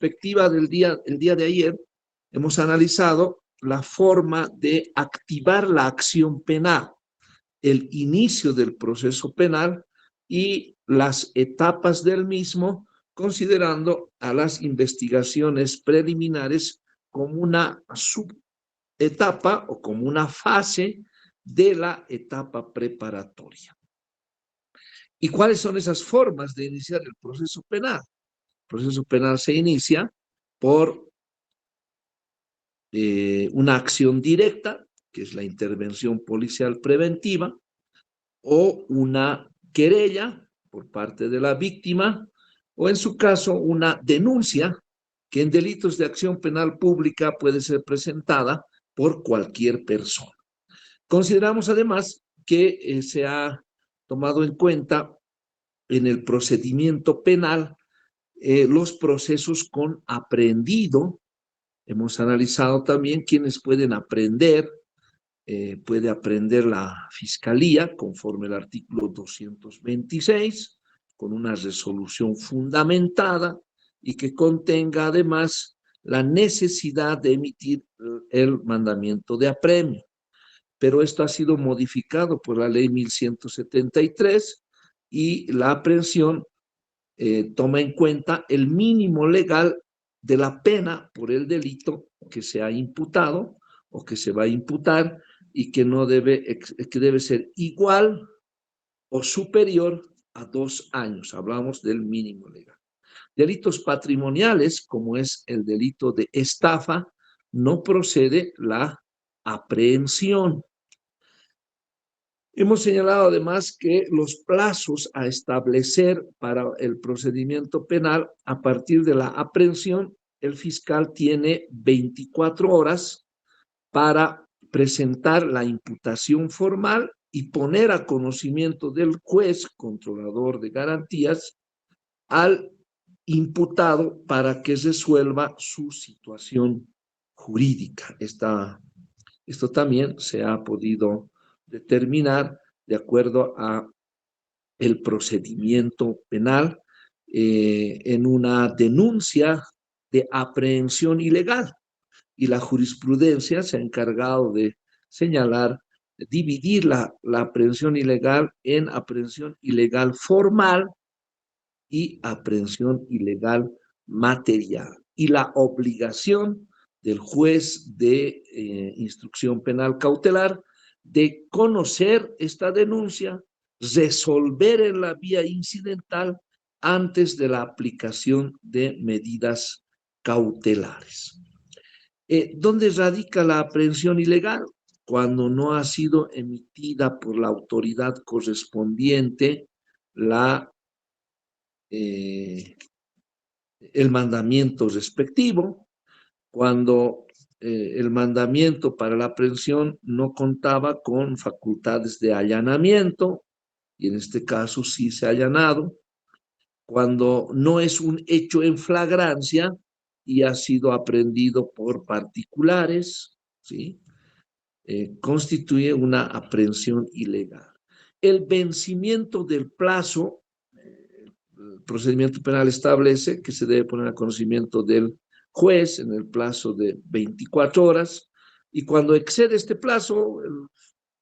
perspectiva el día de ayer, hemos analizado la forma de activar la acción penal, el inicio del proceso penal y las etapas del mismo, considerando a las investigaciones preliminares como una subetapa o como una fase de la etapa preparatoria. ¿Y cuáles son esas formas de iniciar el proceso penal? El proceso penal se inicia por una acción directa, que es la intervención policial preventiva, o una querella por parte de la víctima, o en su caso una denuncia que en delitos de acción penal pública puede ser presentada por cualquier persona. Consideramos además que se ha tomado en cuenta en el procedimiento penal los procesos con aprehendido. Hemos analizado también quiénes pueden aprender. Puede aprender la Fiscalía conforme al artículo 226 con una resolución fundamentada y que contenga además la necesidad de emitir el mandamiento de apremio. Pero esto ha sido modificado por la ley 1173 y la aprehensión toma en cuenta el mínimo legal de la pena por el delito que se ha imputado o que se va a imputar y que debe ser igual o superior a 2 años. Hablamos del mínimo legal. Delitos patrimoniales, como es el delito de estafa, no procede la aprehensión. Hemos señalado además que los plazos a establecer para el procedimiento penal a partir de la aprehensión, el fiscal tiene 24 horas para presentar la imputación formal y poner a conocimiento del juez controlador de garantías al imputado para que resuelva su situación jurídica. Esto también se ha podido determinar de acuerdo a el procedimiento penal en una denuncia de aprehensión ilegal. Y la jurisprudencia se ha encargado de señalar, de dividir la aprehensión ilegal en aprehensión ilegal formal y aprehensión ilegal material. Y la obligación del juez de instrucción penal cautelar de conocer esta denuncia, resolver en la vía incidental antes de la aplicación de medidas cautelares. ¿Dónde radica la aprehensión ilegal? Cuando no ha sido emitida por la autoridad correspondiente el mandamiento respectivo, cuando el mandamiento para la aprehensión no contaba con facultades de allanamiento, y en este caso sí se ha allanado, cuando no es un hecho en flagrancia y ha sido aprehendido por particulares, ¿sí? Constituye una aprehensión ilegal. El vencimiento del plazo, el procedimiento penal establece que se debe poner a conocimiento del juez en el plazo de 24 horas, y cuando excede este plazo,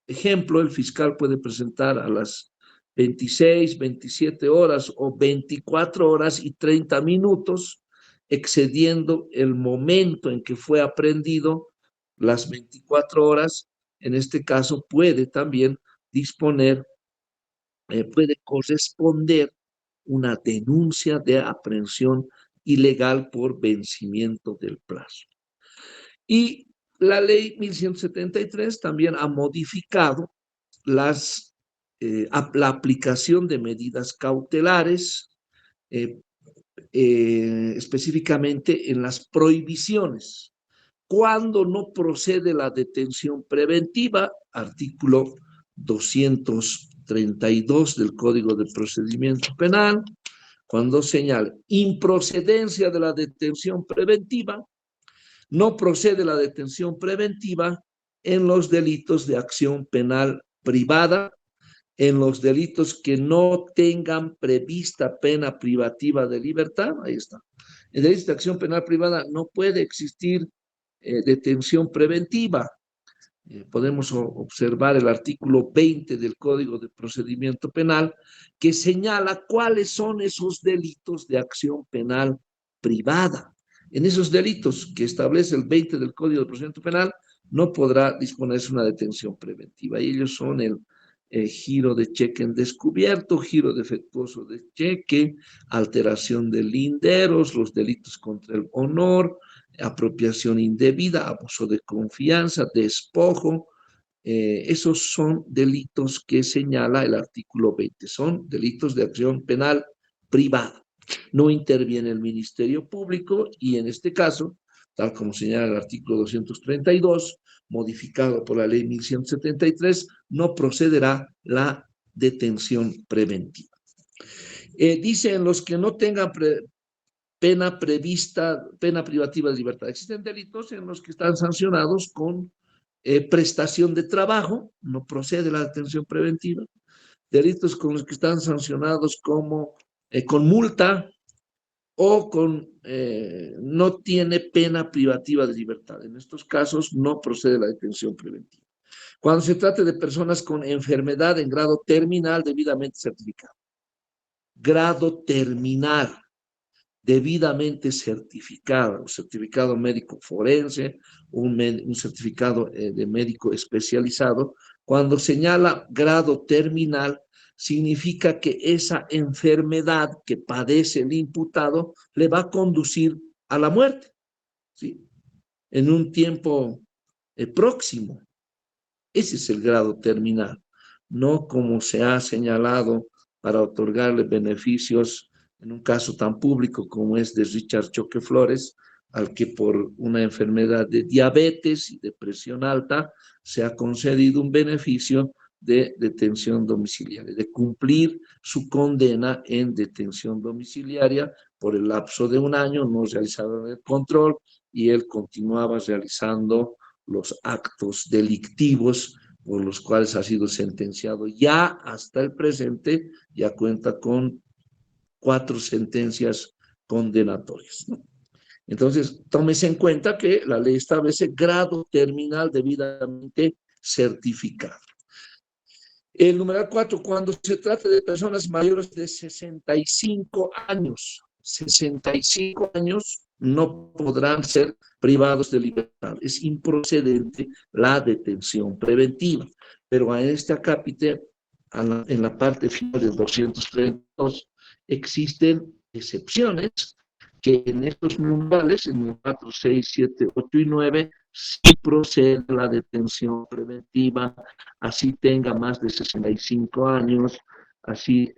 ejemplo, el fiscal puede presentar a las 26, 27 horas o 24 horas y 30 minutos, excediendo el momento en que fue aprehendido las 24 horas. En este caso puede también disponer, puede corresponder una denuncia de aprehensión ilegal por vencimiento del plazo. Y la ley 1173 también ha modificado la aplicación de medidas cautelares, específicamente en las prohibiciones. Cuando no procede la detención preventiva, artículo 232 del Código de Procedimiento Penal, cuando señala improcedencia de la detención preventiva, no procede la detención preventiva en los delitos de acción penal privada, en los delitos que no tengan prevista pena privativa de libertad, ahí está, En delitos de acción penal privada no puede existir detención preventiva. Podemos observar el artículo 20 del Código de Procedimiento Penal, que señala cuáles son esos delitos de acción penal privada. En esos delitos que establece el 20 del Código de Procedimiento Penal, no podrá disponerse una detención preventiva. Y ellos son el giro de cheque en descubierto, giro defectuoso de cheque, alteración de linderos, los delitos contra el honor, apropiación indebida, abuso de confianza, despojo. Esos son delitos que señala el artículo 20, son delitos de acción penal privada. No interviene el Ministerio Público y en este caso, tal como señala el artículo 232, modificado por la ley 1173, no procederá la detención preventiva. Dice en los que no tengan pena prevista, pena privativa de libertad. Existen delitos en los que están sancionados con prestación de trabajo, no procede la detención preventiva. Delitos con los que están sancionados como con multa o con no tiene pena privativa de libertad. En estos casos no procede la detención preventiva. Cuando se trate de personas con enfermedad en grado terminal debidamente certificado. Grado terminal debidamente certificado, un certificado médico forense, un certificado de médico especializado. Cuando señala grado terminal, significa que esa enfermedad que padece el imputado le va a conducir a la muerte, ¿sí? En un tiempo próximo. Ese es el grado terminal, no como se ha señalado para otorgarle beneficios en un caso tan público como es de Richard Choque Flores, al que por una enfermedad de diabetes y de presión alta se ha concedido un beneficio de detención domiciliaria, de cumplir su condena en detención domiciliaria por el lapso de un año, no realizaron el control y él continuaba realizando los actos delictivos por los cuales ha sido sentenciado. Ya hasta el presente ya cuenta con 4 sentencias condenatorias, ¿no? Entonces, tómese en cuenta que la ley establece grado terminal debidamente certificado. El numeral 4, cuando se trata de personas mayores de 65 años, 65 años no podrán ser privados de libertad. Es improcedente la detención preventiva. Pero a este acápite, en la parte final del 232, existen excepciones que en estos numerales, en el 4, 6, 7, 8 y 9, sí procede la detención preventiva, así tenga más de 65 años, así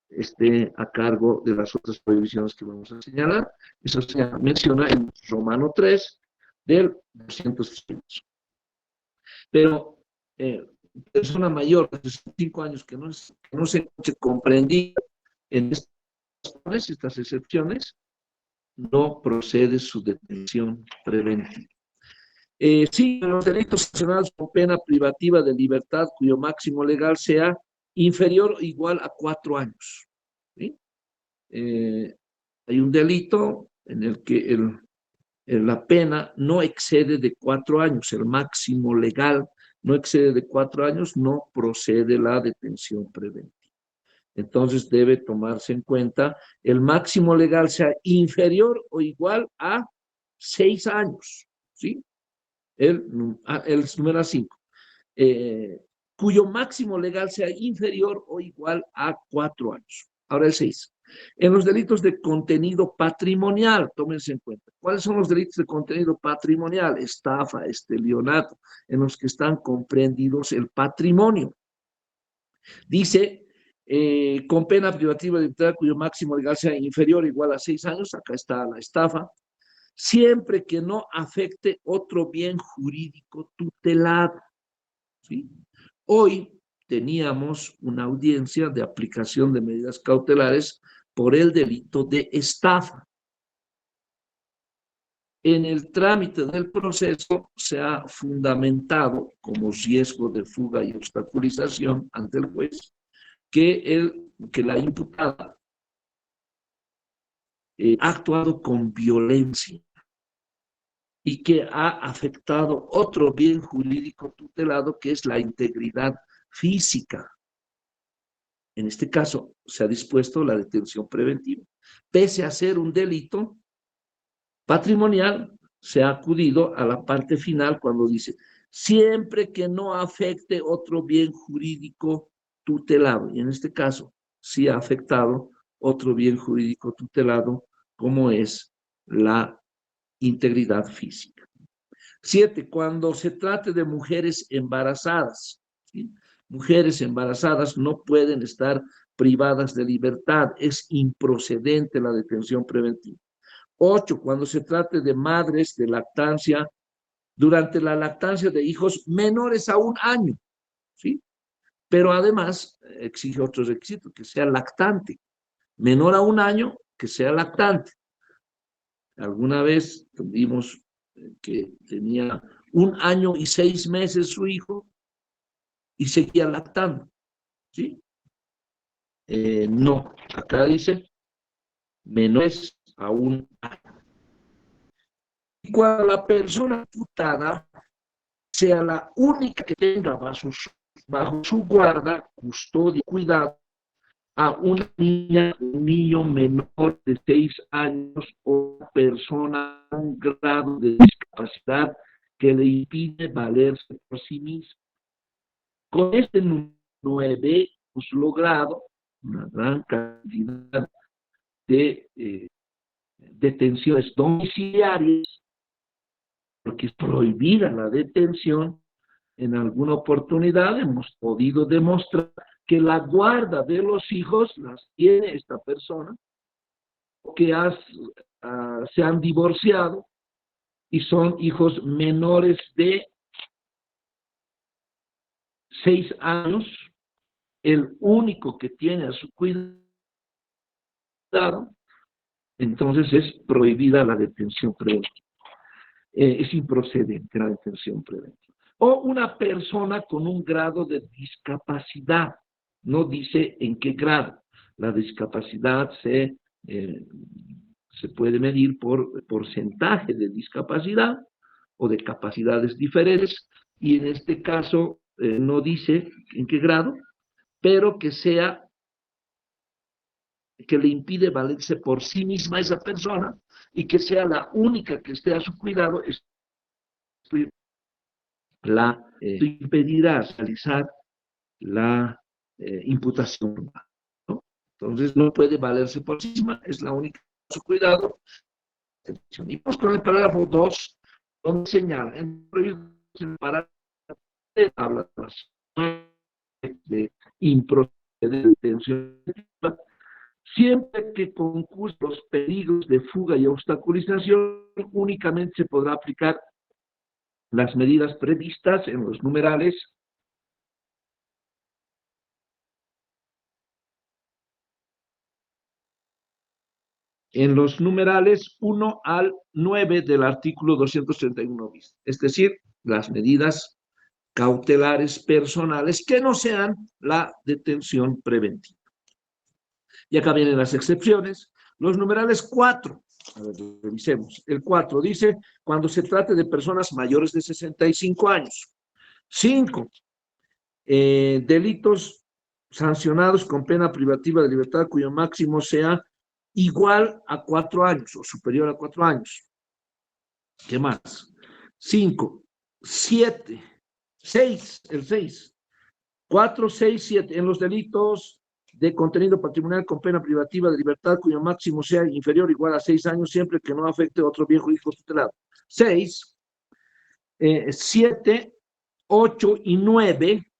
esté a cargo de las otras prohibiciones que vamos a señalar. Eso se menciona en Romano 3 del 200. Pero persona mayor de 65 años que no se encuentre comprendida en estas excepciones, no procede su detención preventiva. Sí, los delitos sancionados con pena privativa de libertad cuyo máximo legal sea inferior o igual a 4 años. ¿Sí? Hay un delito en el que la pena no excede de 4 años, el máximo legal no excede de 4 años, no procede la detención preventiva. Entonces debe tomarse en cuenta el máximo legal sea inferior o igual a 6 años, ¿sí? El número 5, cuyo máximo legal sea inferior o igual a 4 años. Ahora el 6. En los delitos de contenido patrimonial, tómense en cuenta. ¿Cuáles son los delitos de contenido patrimonial? Estafa, estelionato, en los que están comprendidos el patrimonio. Dice, con pena privativa de libertad cuyo máximo legal sea inferior o igual a 6 años, acá está la estafa, siempre que no afecte otro bien jurídico tutelado, ¿sí? Hoy teníamos una audiencia de aplicación de medidas cautelares por el delito de estafa. En el trámite del proceso se ha fundamentado como riesgo de fuga y obstaculización ante el juez que la imputada ha actuado con violencia y que ha afectado otro bien jurídico tutelado, que es la integridad física. En este caso, se ha dispuesto la detención preventiva. Pese a ser un delito patrimonial, se ha acudido a la parte final cuando dice, siempre que no afecte otro bien jurídico tutelado. Y en este caso, sí ha afectado otro bien jurídico tutelado, como es la integridad física. 7, cuando se trate de mujeres embarazadas, ¿sí? Mujeres embarazadas no pueden estar privadas de libertad, es improcedente la detención preventiva. 8, cuando se trate de madres de lactancia, durante la lactancia de hijos menores a 1 año, ¿sí? Pero además exige otro requisito, que sea lactante, menor a 1 año, que sea lactante. Alguna vez vimos que tenía 1 año y 6 meses su hijo y seguía lactando, ¿sí? No, acá dice menores a 1 año. Y cuando la persona tutada sea la única que tenga bajo su guarda, custodia, cuidado, a una niña, un niño menor de 6 años o persona con un grado de discapacidad que le impide valerse por sí mismo. Con este 9 hemos logrado una gran cantidad de detenciones domiciliarias, porque es prohibida la detención. En alguna oportunidad hemos podido demostrar que la guarda de los hijos las tiene esta persona, que se han divorciado y son hijos menores de 6 años, el único que tiene a su cuidado, entonces es prohibida la detención preventiva. Es improcedente la detención preventiva. O una persona con un grado de discapacidad, no dice en qué grado. La discapacidad se puede medir por porcentaje de discapacidad o de capacidades diferentes, y en este caso no dice en qué grado, pero que le impide valerse por sí misma esa persona y que sea la única que esté a su cuidado, impedirá realizar la imputación, ¿no? Entonces no puede valerse por sí misma, es la única a su cuidado. Y vamos con el parágrafo 2, donde señala, en el parágrafo habla de improcedente detención, siempre que concurren los peligros de fuga y obstaculización, únicamente se podrá aplicar las medidas previstas en los numerales en los numerales 1 al 9 del artículo 231 bis, es decir, las medidas cautelares personales que no sean la detención preventiva. Y acá vienen las excepciones. Los numerales 4, a ver, revisemos. El 4 dice, cuando se trate de personas mayores de 65 años. 5, delitos sancionados con pena privativa de libertad cuyo máximo sea igual a 4 años o superior a 4 años. ¿Qué más? 5, 7, 6, el 6, 4, 6, 7, en los delitos de contenido patrimonial con pena privativa de libertad cuyo máximo sea inferior o igual a 6 años, siempre que no afecte otro bien jurídico tutelado. 6, 7, 8 y 9,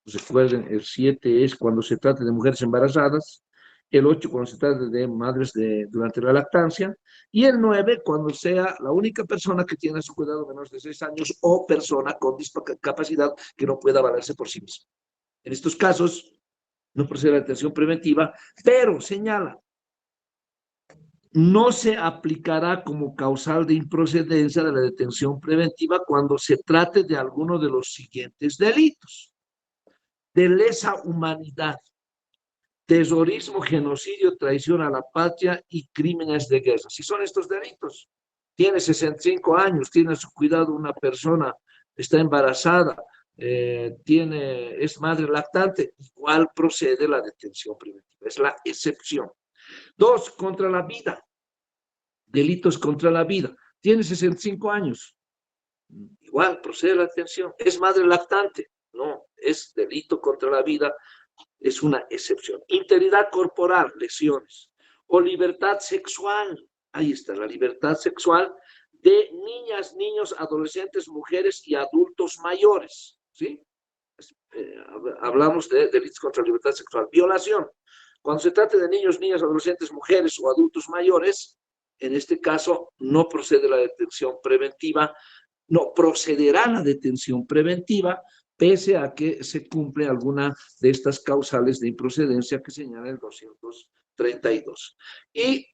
recuerden, el 7 es cuando se trata de mujeres embarazadas, el 8 cuando se trata de madres durante la lactancia, y el 9 cuando sea la única persona que tiene a su cuidado menores de 6 años o persona con discapacidad que no pueda valerse por sí misma. En estos casos no procede la detención preventiva, pero señala, no se aplicará como causal de improcedencia de la detención preventiva cuando se trate de alguno de los siguientes delitos: de lesa humanidad, terrorismo, genocidio, traición a la patria y crímenes de guerra. Si son estos delitos, tiene 65 años, tiene a su cuidado una persona, está embarazada, es madre lactante, igual procede la detención preventiva, es la excepción. 2, contra la vida, delitos contra la vida, tiene 65 años, igual procede la detención, es madre lactante, no, es delito contra la vida, es una excepción. Integridad corporal, lesiones, o libertad sexual, ahí está, la libertad sexual de niñas, niños, adolescentes, mujeres y adultos mayores, ¿sí? Hablamos de delitos contra la libertad sexual. Violación, cuando se trate de niños, niñas, adolescentes, mujeres o adultos mayores, en este caso no procede la detención preventiva, no procederá la detención preventiva, pese a que se cumple alguna de estas causales de improcedencia que señala el 232. Y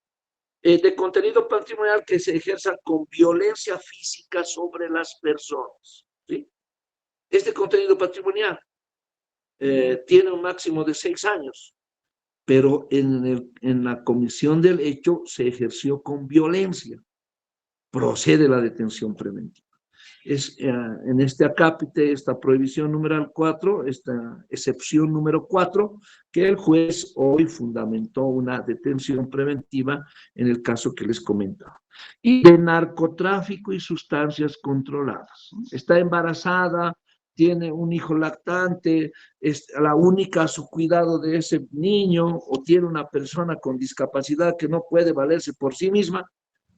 de contenido patrimonial que se ejerza con violencia física sobre las personas, ¿sí? Este contenido patrimonial tiene un máximo de 6 años, pero en la comisión del hecho se ejerció con violencia, procede la detención preventiva. Es en este acápite, esta prohibición numeral 4, esta excepción número 4, que el juez hoy fundamentó una detención preventiva en el caso que les comentaba. Y de narcotráfico y sustancias controladas. Está embarazada, tiene un hijo lactante, es la única a su cuidado de ese niño, o tiene una persona con discapacidad que no puede valerse por sí misma,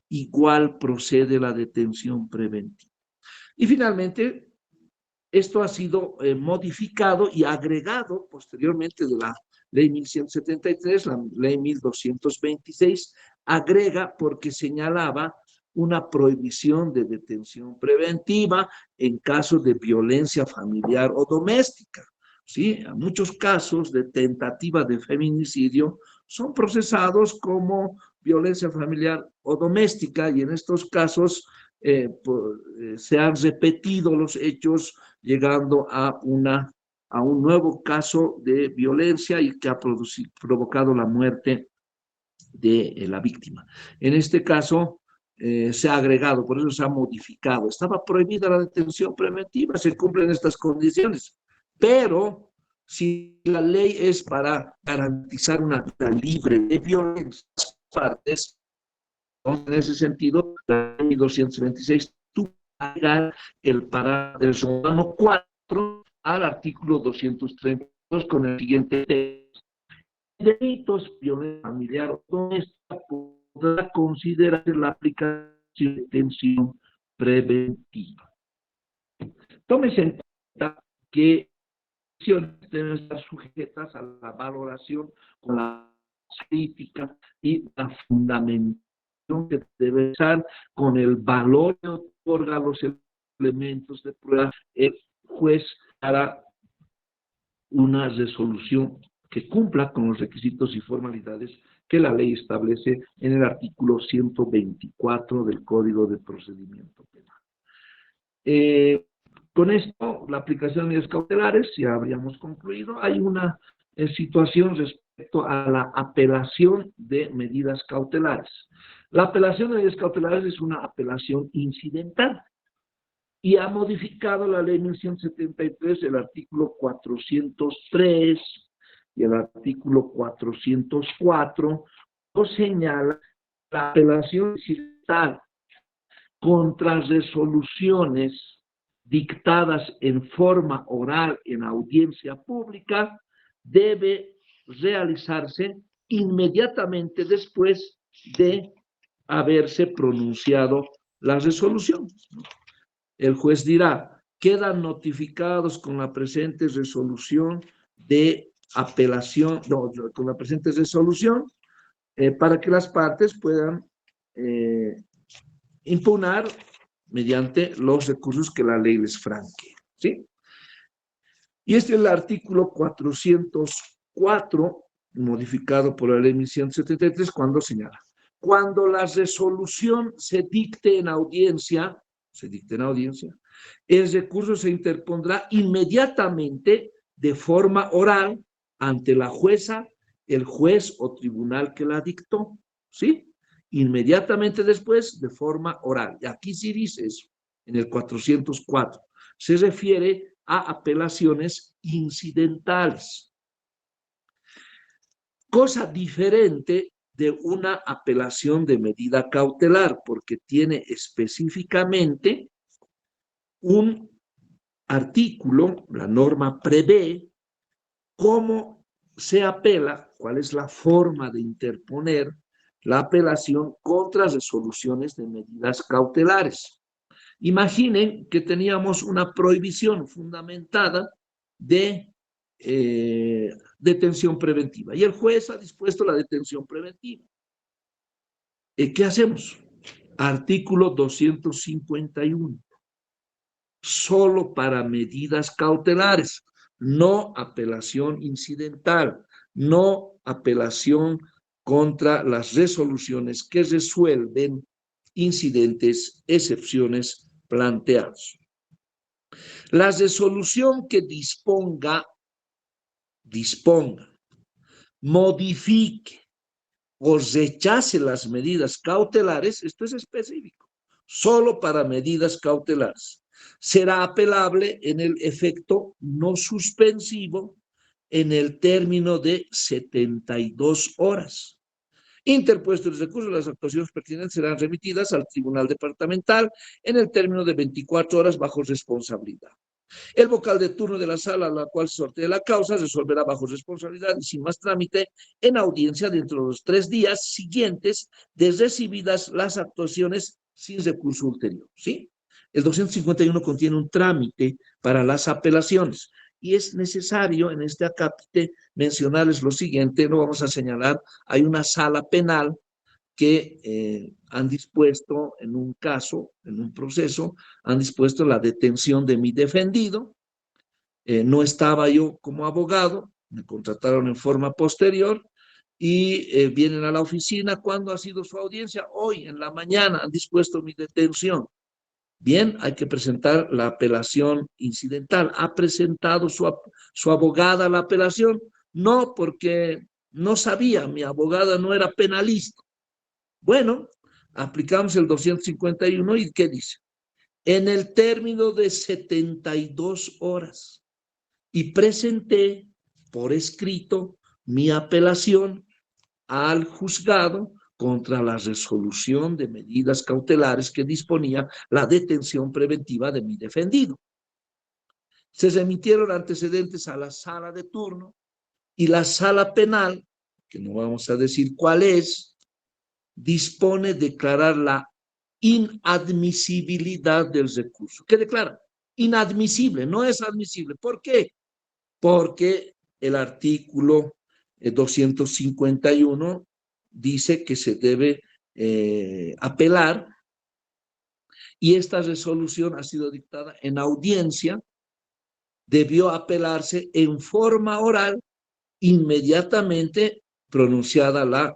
igual procede la detención preventiva. Y finalmente, esto ha sido modificado y agregado posteriormente de la ley 1173, la ley 1226, agrega porque señalaba una prohibición de detención preventiva en caso de violencia familiar o doméstica. ¿Sí? Muchos casos de tentativa de feminicidio son procesados como violencia familiar o doméstica y en estos casos se han repetido los hechos llegando a un nuevo caso de violencia y que ha provocado la muerte de la víctima. En este caso se ha agregado, por eso se ha modificado. Estaba prohibida la detención preventiva, se cumplen estas condiciones, pero si la ley es para garantizar una vida libre de violencia, partes, en ese sentido, la ley 226 tuvo que agregar el parágrafo del romano 4 al artículo 232 con el siguiente texto. Delitos, violencia familiar o doméstica podrá considerarse la aplicación de detención preventiva. Tómese en cuenta que deben estar sujetas a la valoración con la crítica y la fundamentación que debe estar con el valor que otorga los elementos de prueba. El juez hará una resolución que cumpla con los requisitos y formalidades que la ley establece en el artículo 124 del Código de Procedimiento Penal. Con esto, la aplicación de medidas cautelares, ya habríamos concluido. Hay una situación respecto a la apelación de medidas cautelares. La apelación de medidas cautelares es una apelación incidental y ha modificado la ley 1173, el artículo 403 y el artículo 404, señala la apelación incidental contra resoluciones dictadas en forma oral en audiencia pública debe realizarse inmediatamente después de haberse pronunciado la resolución. El juez dirá, quedan notificados con la presente resolución de apelación, con la presente resolución, para que las partes puedan impugnar mediante los recursos que la ley les franquee, ¿sí? Y este es el artículo 404, modificado por la ley 1173, cuando señala, cuando la resolución se dicte en audiencia, el recurso se interpondrá inmediatamente de forma oral ante la jueza el juez o tribunal que la dictó, ¿sí? Inmediatamente después, de forma oral. Y aquí sí dice eso, en el 404. Se refiere a apelaciones incidentales. Cosa diferente de una apelación de medida cautelar, porque tiene específicamente un artículo, la norma prevé cómo se apela, cuál es la forma de interponer la apelación contra resoluciones de medidas cautelares. Imaginen que teníamos una prohibición fundamentada de detención preventiva y el juez ha dispuesto la detención preventiva. ¿Qué hacemos? Artículo 251. Solo para medidas cautelares, no apelación incidental, no apelación contra las resoluciones que resuelven incidentes, excepciones planteados. La resolución que disponga, modifique o rechace las medidas cautelares, esto es específico, solo para medidas cautelares. Será apelable en el efecto no suspensivo en el término de 72 horas. Interpuesto el recurso, las actuaciones pertinentes serán remitidas al Tribunal Departamental en el término de 24 horas bajo responsabilidad. El vocal de turno de la sala a la cual se sortee la causa resolverá bajo responsabilidad y sin más trámite en audiencia dentro de los 3 días siguientes de recibidas las actuaciones sin recurso ulterior, ¿sí? El 251 contiene un trámite para las apelaciones y es necesario en este acápite mencionarles lo siguiente, lo vamos a señalar, hay una sala penal que han dispuesto en un caso, en un proceso, han dispuesto la detención de mi defendido. No estaba yo como abogado, me contrataron en forma posterior y vienen a la oficina. ¿Cuándo ha sido su audiencia? Hoy, en la mañana, han dispuesto mi detención. Bien, hay que presentar la apelación incidental. ¿Ha presentado su abogada la apelación? No, porque no sabía, mi abogada no era penalista. Bueno, aplicamos el 251 y ¿qué dice? En el término de 72 horas y presenté por escrito mi apelación al juzgado contra la resolución de medidas cautelares que disponía la detención preventiva de mi defendido. Se remitieron antecedentes a la sala de turno y la sala penal, que no vamos a decir cuál es, dispone declarar la inadmisibilidad del recurso. ¿Qué declara? Inadmisible, no es admisible. ¿Por qué? Porque el artículo 251 dice que se debe apelar y esta resolución ha sido dictada en audiencia, debió apelarse en forma oral inmediatamente pronunciada la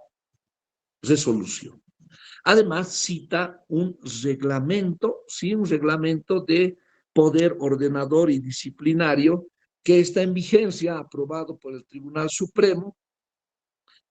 resolución. Además, cita un reglamento, sí, un reglamento de poder ordenador y disciplinario que está en vigencia, aprobado por el Tribunal Supremo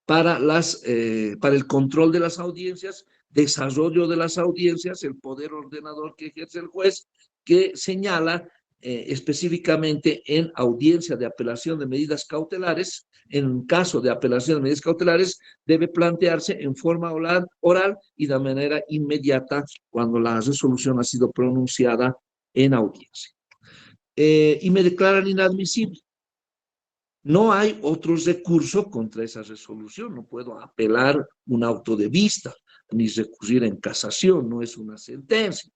para el control de las audiencias, desarrollo de las audiencias, el poder ordenador que ejerce el juez, que señala específicamente en audiencia de apelación de medidas cautelares, en caso de apelación de medidas cautelares, debe plantearse en forma oral y de manera inmediata cuando la resolución ha sido pronunciada en audiencia. Y me declaran inadmisible. No hay otro recurso contra esa resolución, no puedo apelar un auto de vista, ni recurrir en casación, no es una sentencia.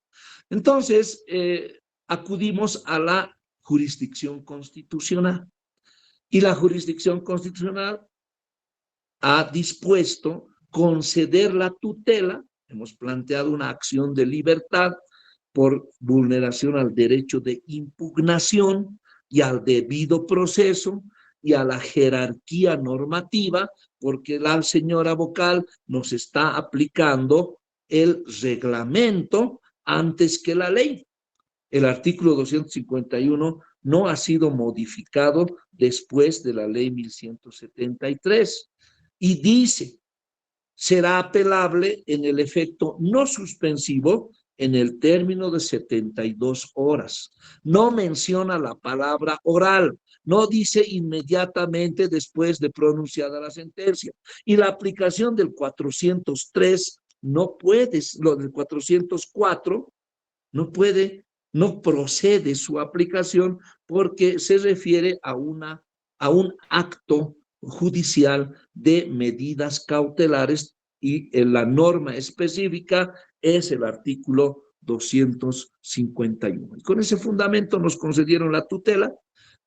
Entonces, acudimos a la jurisdicción constitucional y la jurisdicción constitucional ha dispuesto conceder la tutela. Hemos planteado una acción de libertad por vulneración al derecho de impugnación y al debido proceso y a la jerarquía normativa, porque la señora vocal nos está aplicando el reglamento antes que la ley. El artículo 251 no ha sido modificado después de la ley 1173. Y dice, será apelable en el efecto no suspensivo en el término de 72 horas. No menciona la palabra oral, no dice inmediatamente después de pronunciada la sentencia. Y la aplicación del 403 no puede, lo del 404 no puede, no procede su aplicación porque se refiere a un acto judicial de medidas cautelares y la norma específica es el artículo 251. Y con ese fundamento nos concedieron la tutela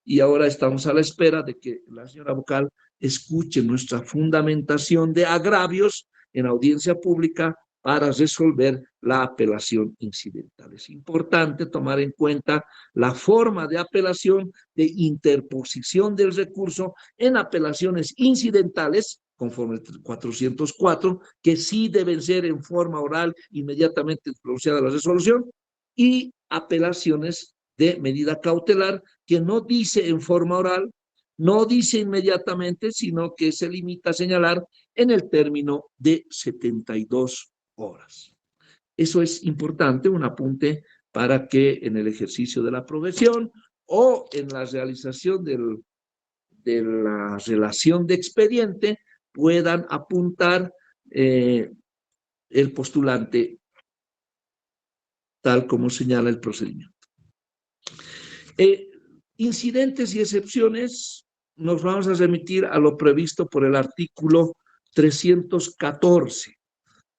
y ahora estamos a la espera de que la señora vocal escuche nuestra fundamentación de agravios en audiencia pública para resolver la apelación incidental. Es importante tomar en cuenta la forma de apelación de interposición del recurso en apelaciones incidentales, conforme el 404, que sí deben ser en forma oral inmediatamente pronunciada la resolución, y apelaciones de medida cautelar que no dice en forma oral, no dice inmediatamente, sino que se limita a señalar en el término de 72 horas. Eso es importante, un apunte para que en el ejercicio de la profesión o en la realización de la relación de expediente puedan apuntar el postulante tal como señala el procedimiento. Incidentes y excepciones, nos vamos a remitir a lo previsto por el artículo 314.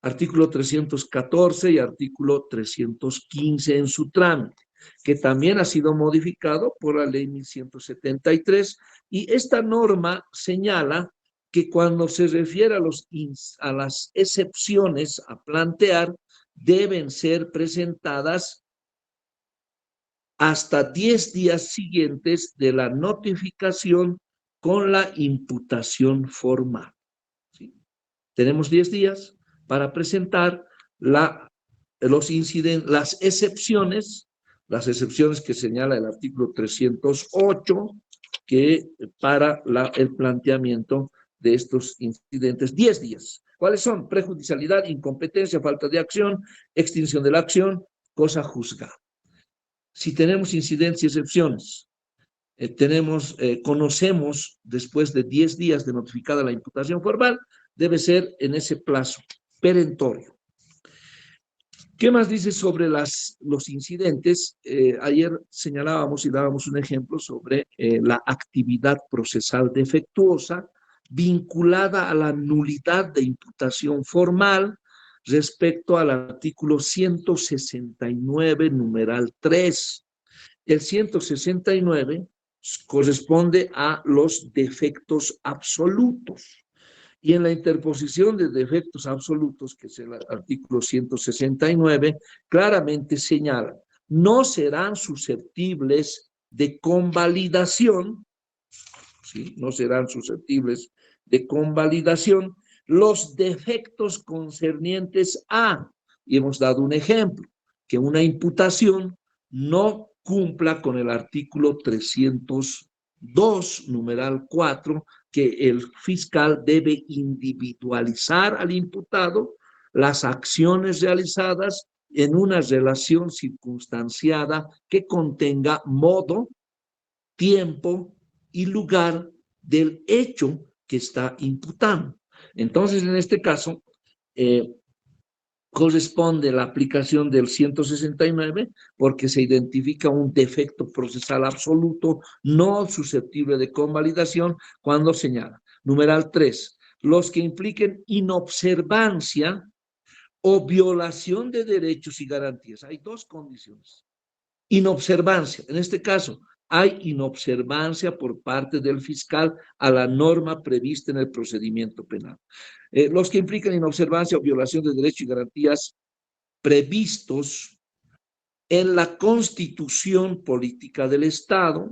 Artículo 314 y artículo 315 en su trámite, que también ha sido modificado por la ley 1173, y esta norma señala que cuando se refiere a las excepciones a plantear, deben ser presentadas hasta 10 días siguientes de la notificación con la imputación formal. ¿Sí? Tenemos 10 días para presentar las excepciones que señala el artículo 308, que para el planteamiento de estos incidentes, 10 días. ¿Cuáles son? Prejudicialidad, incompetencia, falta de acción, extinción de la acción, cosa juzgada. Si tenemos incidentes y excepciones, conocemos después de 10 días de notificada la imputación formal, debe ser en ese plazo perentorio. ¿Qué más dice sobre los incidentes? Ayer señalábamos y dábamos un ejemplo sobre la actividad procesal defectuosa vinculada a la nulidad de imputación formal respecto al artículo 169, numeral 3. El 169 corresponde a los defectos absolutos. Y en la interposición de defectos absolutos, que es el artículo 169, claramente señala, no serán susceptibles de convalidación, ¿sí? No serán susceptibles de convalidación los defectos concernientes a, y hemos dado un ejemplo, que una imputación no cumpla con el artículo 302, numeral 4, que el fiscal debe individualizar al imputado las acciones realizadas en una relación circunstanciada que contenga modo, tiempo y lugar del hecho que está imputando. Entonces, en este caso, corresponde la aplicación del 169 porque se identifica un defecto procesal absoluto no susceptible de convalidación cuando señala. Numeral 3. Los que impliquen inobservancia o violación de derechos y garantías. Hay dos condiciones. Inobservancia, en este caso, hay inobservancia por parte del fiscal a la norma prevista en el procedimiento penal. Los que implican inobservancia o violación de derechos y garantías previstos en la Constitución Política del Estado,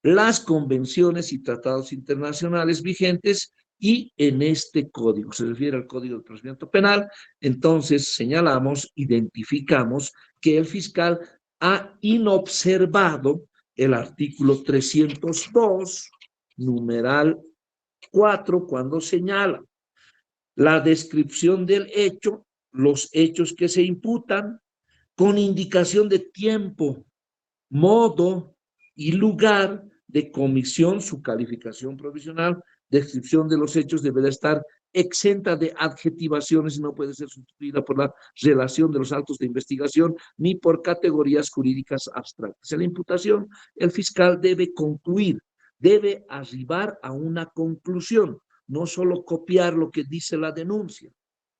las convenciones y tratados internacionales vigentes y en este código, se refiere al Código de Procedimiento Penal. Entonces señalamos, identificamos que el fiscal ha inobservado el artículo 302, numeral 4, cuando señala la descripción del hecho, los hechos que se imputan, con indicación de tiempo, modo y lugar de comisión, su calificación provisional, descripción de los hechos deberá estar exenta de adjetivaciones y no puede ser sustituida por la relación de los actos de investigación ni por categorías jurídicas abstractas. En la imputación, el fiscal debe concluir, debe arribar a una conclusión, no solo copiar lo que dice la denuncia.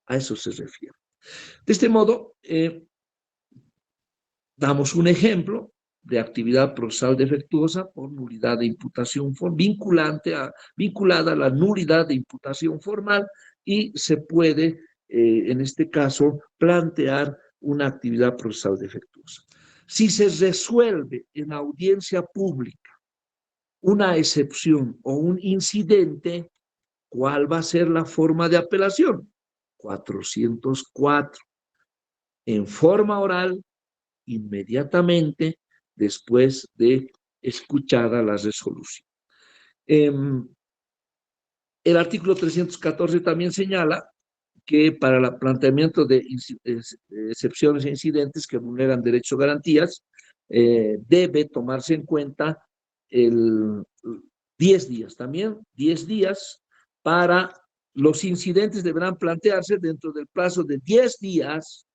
A eso se refiere. De este modo, damos un ejemplo de actividad procesal defectuosa por nulidad de imputación vinculada a la nulidad de imputación formal y se puede, en este caso, plantear una actividad procesal defectuosa. Si se resuelve en audiencia pública una excepción o un incidente, ¿cuál va a ser la forma de apelación? 404. En forma oral, inmediatamente después de escuchada la resolución. El artículo 314 también señala que para el planteamiento de excepciones e incidentes que vulneran derechos o garantías, debe tomarse en cuenta el 10 días, también 10 días para los incidentes deberán plantearse dentro del plazo de 10 días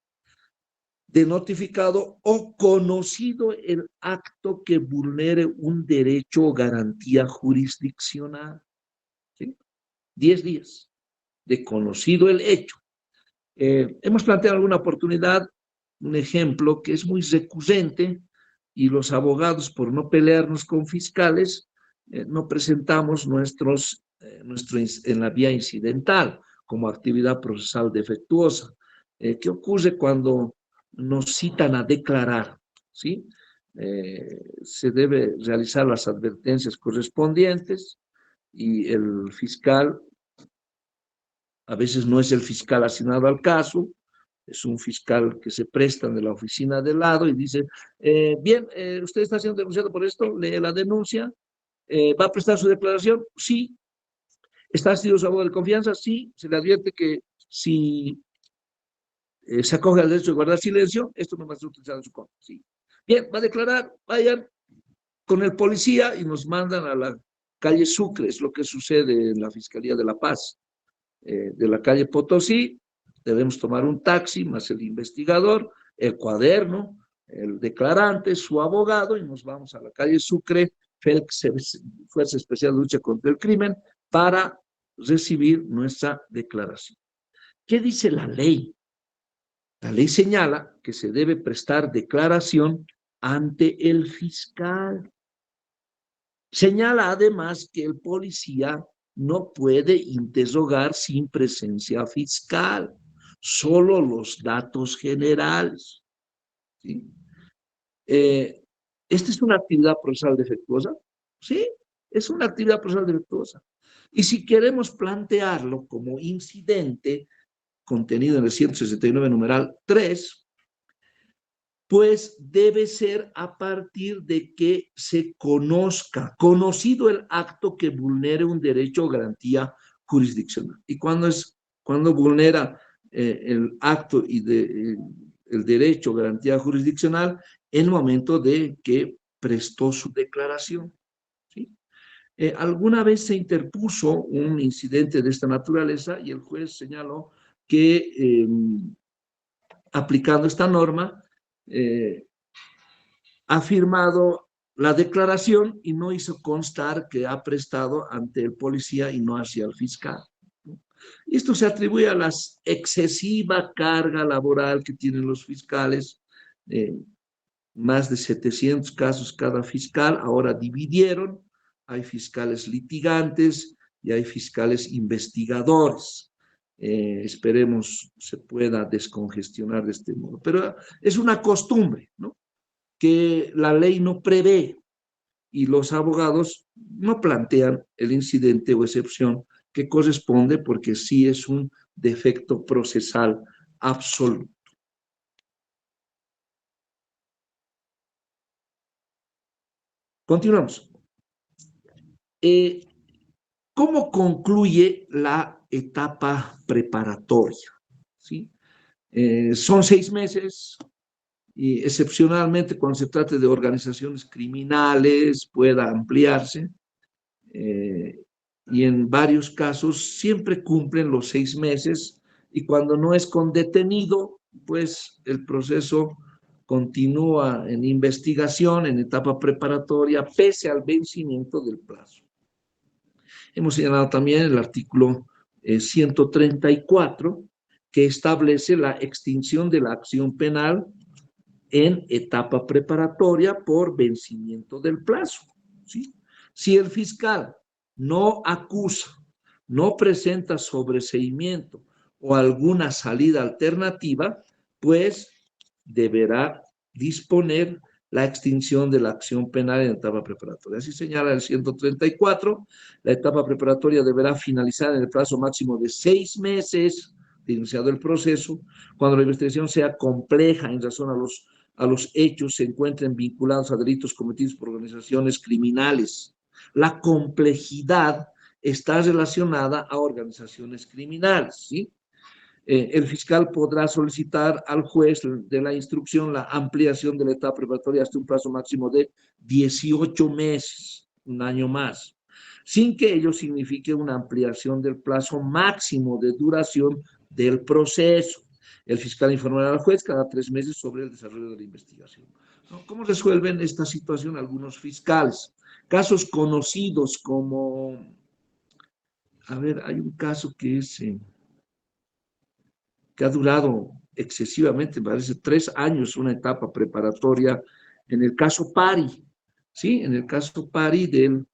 de notificado o conocido el acto que vulnere un derecho o garantía jurisdiccional. ¿Sí? 10 días de conocido el hecho. Hemos planteado alguna oportunidad, un ejemplo que es muy recurrente y los abogados, por no pelearnos con fiscales, no presentamos en la vía incidental como actividad procesal defectuosa. ¿Qué ocurre cuando nos citan a declarar? ¿Sí? Se debe realizar las advertencias correspondientes y el fiscal, a veces no es el fiscal asignado al caso, es un fiscal que se presta de la oficina de lado y dice, bien, usted está siendo denunciado por esto, lee la denuncia, ¿va a prestar su declaración? Sí. ¿Está asistido su abogado de confianza? Sí. Se le advierte que si se acoge al derecho de guardar silencio, esto no va a ser utilizado en su contra. Sí. Bien, va a declarar, vayan con el policía y nos mandan a la calle Sucre, es lo que sucede en la Fiscalía de La Paz. De la calle Potosí, debemos tomar un taxi más el investigador, el cuaderno, el declarante, su abogado, y nos vamos a la calle Sucre, Fuerza Especial de Lucha contra el Crimen, para recibir nuestra declaración. ¿Qué dice la ley? La ley señala que se debe prestar declaración ante el fiscal. Señala además que el policía no puede interrogar sin presencia fiscal, solo los datos generales. ¿Sí? ¿Esta es una actividad procesal defectuosa? Sí, es una actividad procesal defectuosa. Y si queremos plantearlo como incidente, contenido en el 169 numeral 3, pues debe ser a partir de que se conocido el acto que vulnere un derecho o garantía jurisdiccional. ¿Y cuando vulnera el acto y el derecho o garantía jurisdiccional? En el momento de que prestó su declaración. ¿Sí? Alguna vez se interpuso un incidente de esta naturaleza y el juez señaló que aplicando esta norma, ha firmado la declaración y no hizo constar que ha prestado ante el policía y no hacia el fiscal. Esto se atribuye a la excesiva carga laboral que tienen los fiscales, más de 700 casos cada fiscal, ahora dividieron, hay fiscales litigantes y hay fiscales investigadores. Esperemos se pueda descongestionar de este modo, pero es una costumbre, ¿no?, que la ley no prevé y los abogados no plantean el incidente o excepción que corresponde porque sí es un defecto procesal absoluto. Continuamos. ¿Cómo concluye la etapa preparatoria? ¿Sí? Son 6 meses, y excepcionalmente cuando se trate de organizaciones criminales pueda ampliarse, y en varios casos siempre cumplen los 6 meses, y cuando no es con detenido, pues el proceso continúa en investigación, en etapa preparatoria, pese al vencimiento del plazo. Hemos señalado también el artículo 134, que establece la extinción de la acción penal en etapa preparatoria por vencimiento del plazo, ¿sí? Si el fiscal no acusa, no presenta sobreseimiento o alguna salida alternativa, pues deberá disponer la extinción de la acción penal en etapa preparatoria. Así señala el 134, la etapa preparatoria deberá finalizar en el plazo máximo de 6 meses de iniciado el proceso, cuando la investigación sea compleja en razón a los hechos se encuentren vinculados a delitos cometidos por organizaciones criminales. La complejidad está relacionada a organizaciones criminales, ¿sí? El fiscal podrá solicitar al juez de la instrucción la ampliación de la etapa preparatoria hasta un plazo máximo de 18 meses, un año más, sin que ello signifique una ampliación del plazo máximo de duración del proceso. El fiscal informará al juez cada 3 meses sobre el desarrollo de la investigación. ¿Cómo resuelven esta situación algunos fiscales? Casos conocidos como, a ver, hay un caso que ha durado excesivamente, parece 3 años, una etapa preparatoria, en el caso Pari, ¿sí? En el caso Pari del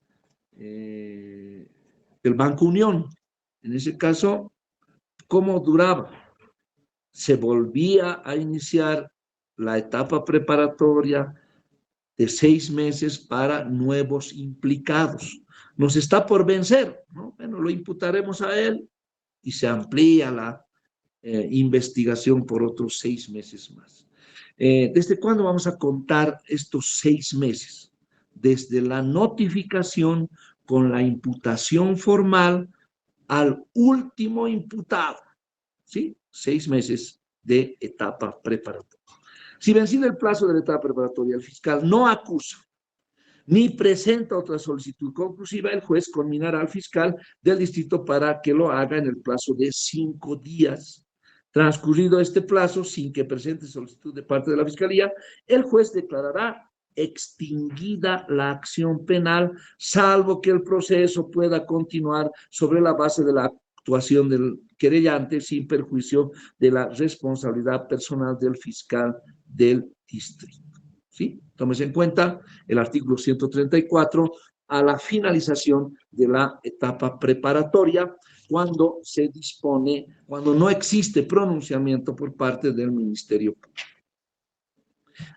Banco Unión. En ese caso, ¿cómo duraba? Se volvía a iniciar la etapa preparatoria de 6 meses para nuevos implicados. Nos está por vencer, ¿no? Bueno, lo imputaremos a él y se amplía la investigación por otros 6 meses más. ¿Desde cuándo vamos a contar estos 6 meses? Desde la notificación con la imputación formal al último imputado, ¿sí? 6 meses de etapa preparatoria. Si vencido el plazo de la etapa preparatoria, el fiscal no acusa ni presenta otra solicitud conclusiva, el juez conminará al fiscal del distrito para que lo haga en el plazo de 5 días. Transcurrido este plazo, sin que presente solicitud de parte de la fiscalía, el juez declarará extinguida la acción penal, salvo que el proceso pueda continuar sobre la base de la actuación del querellante sin perjuicio de la responsabilidad personal del fiscal del distrito. ¿Sí? Tómese en cuenta el artículo 134 a la finalización de la etapa preparatoria, cuando se dispone, cuando no existe pronunciamiento por parte del Ministerio Público.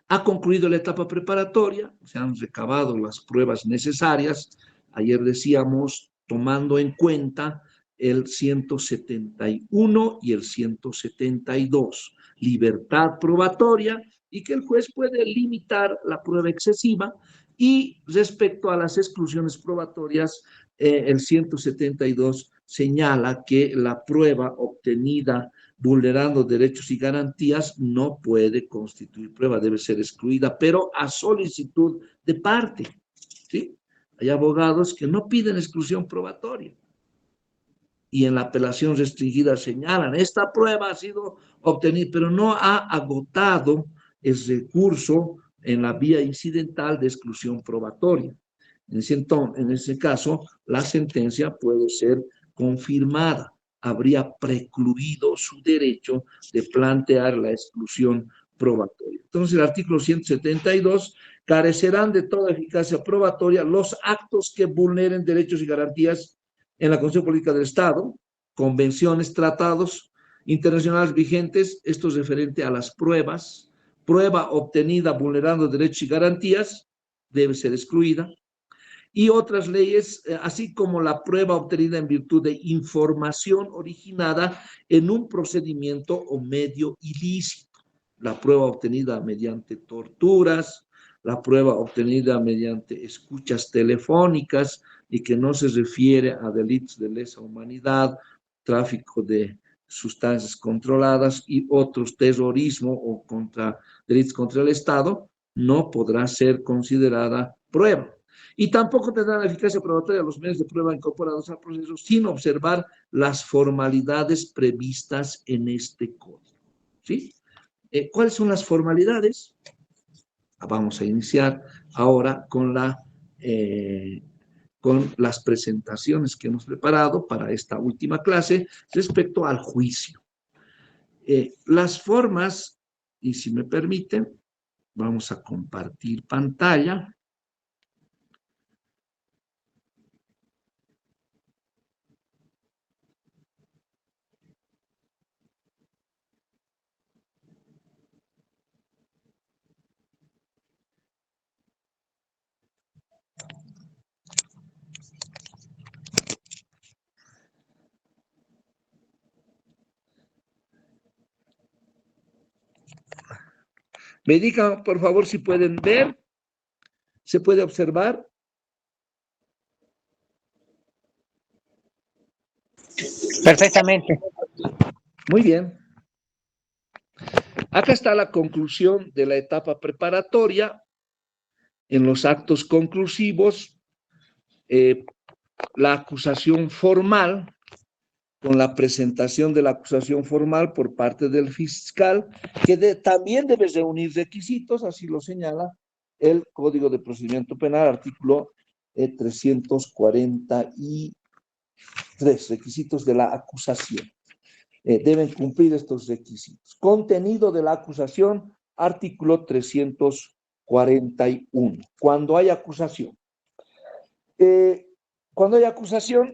Ha concluido la etapa preparatoria, se han recabado las pruebas necesarias. Ayer decíamos, tomando en cuenta el 171 y el 172, libertad probatoria, y que el juez puede limitar la prueba excesiva. Y respecto a las exclusiones probatorias, el 172 señala que la prueba obtenida vulnerando derechos y garantías no puede constituir prueba, debe ser excluida, pero a solicitud de parte, ¿sí? Hay abogados que no piden exclusión probatoria y en la apelación restringida señalan, esta prueba ha sido obtenida, pero no ha agotado el recurso en la vía incidental de exclusión probatoria. En ese caso, la sentencia puede ser confirmada. Habría precluido su derecho de plantear la exclusión probatoria. Entonces, el artículo 172, carecerán de toda eficacia probatoria los actos que vulneren derechos y garantías en la Constitución Política del Estado, convenciones, tratados internacionales vigentes, esto es referente a las pruebas. Prueba obtenida vulnerando derechos y garantías debe ser excluida. Y otras leyes, así como la prueba obtenida en virtud de información originada en un procedimiento o medio ilícito, la prueba obtenida mediante torturas, la prueba obtenida mediante escuchas telefónicas y que no se refiere a delitos de lesa humanidad, tráfico de sustancias controladas y otros, terrorismo o delitos contra el Estado, no podrá ser considerada prueba. Y tampoco tendrán eficacia probatoria los medios de prueba incorporados al proceso sin observar las formalidades previstas en este código. ¿Sí? ¿Cuáles son las formalidades? Vamos a iniciar ahora con las presentaciones que hemos preparado para esta última clase respecto al juicio. Las formas, y si me permiten, vamos a compartir pantalla. Me digan, por favor, si pueden ver. ¿Se puede observar? Perfectamente. Muy bien. Acá está la conclusión de la etapa preparatoria. En los actos conclusivos, la acusación formal, con la presentación de la acusación formal por parte del fiscal, que también debe reunir requisitos, así lo señala el Código de Procedimiento Penal, artículo 343, requisitos de la acusación. Deben cumplir estos requisitos. Contenido de la acusación, artículo 341. Cuando hay acusación. Cuando hay acusación,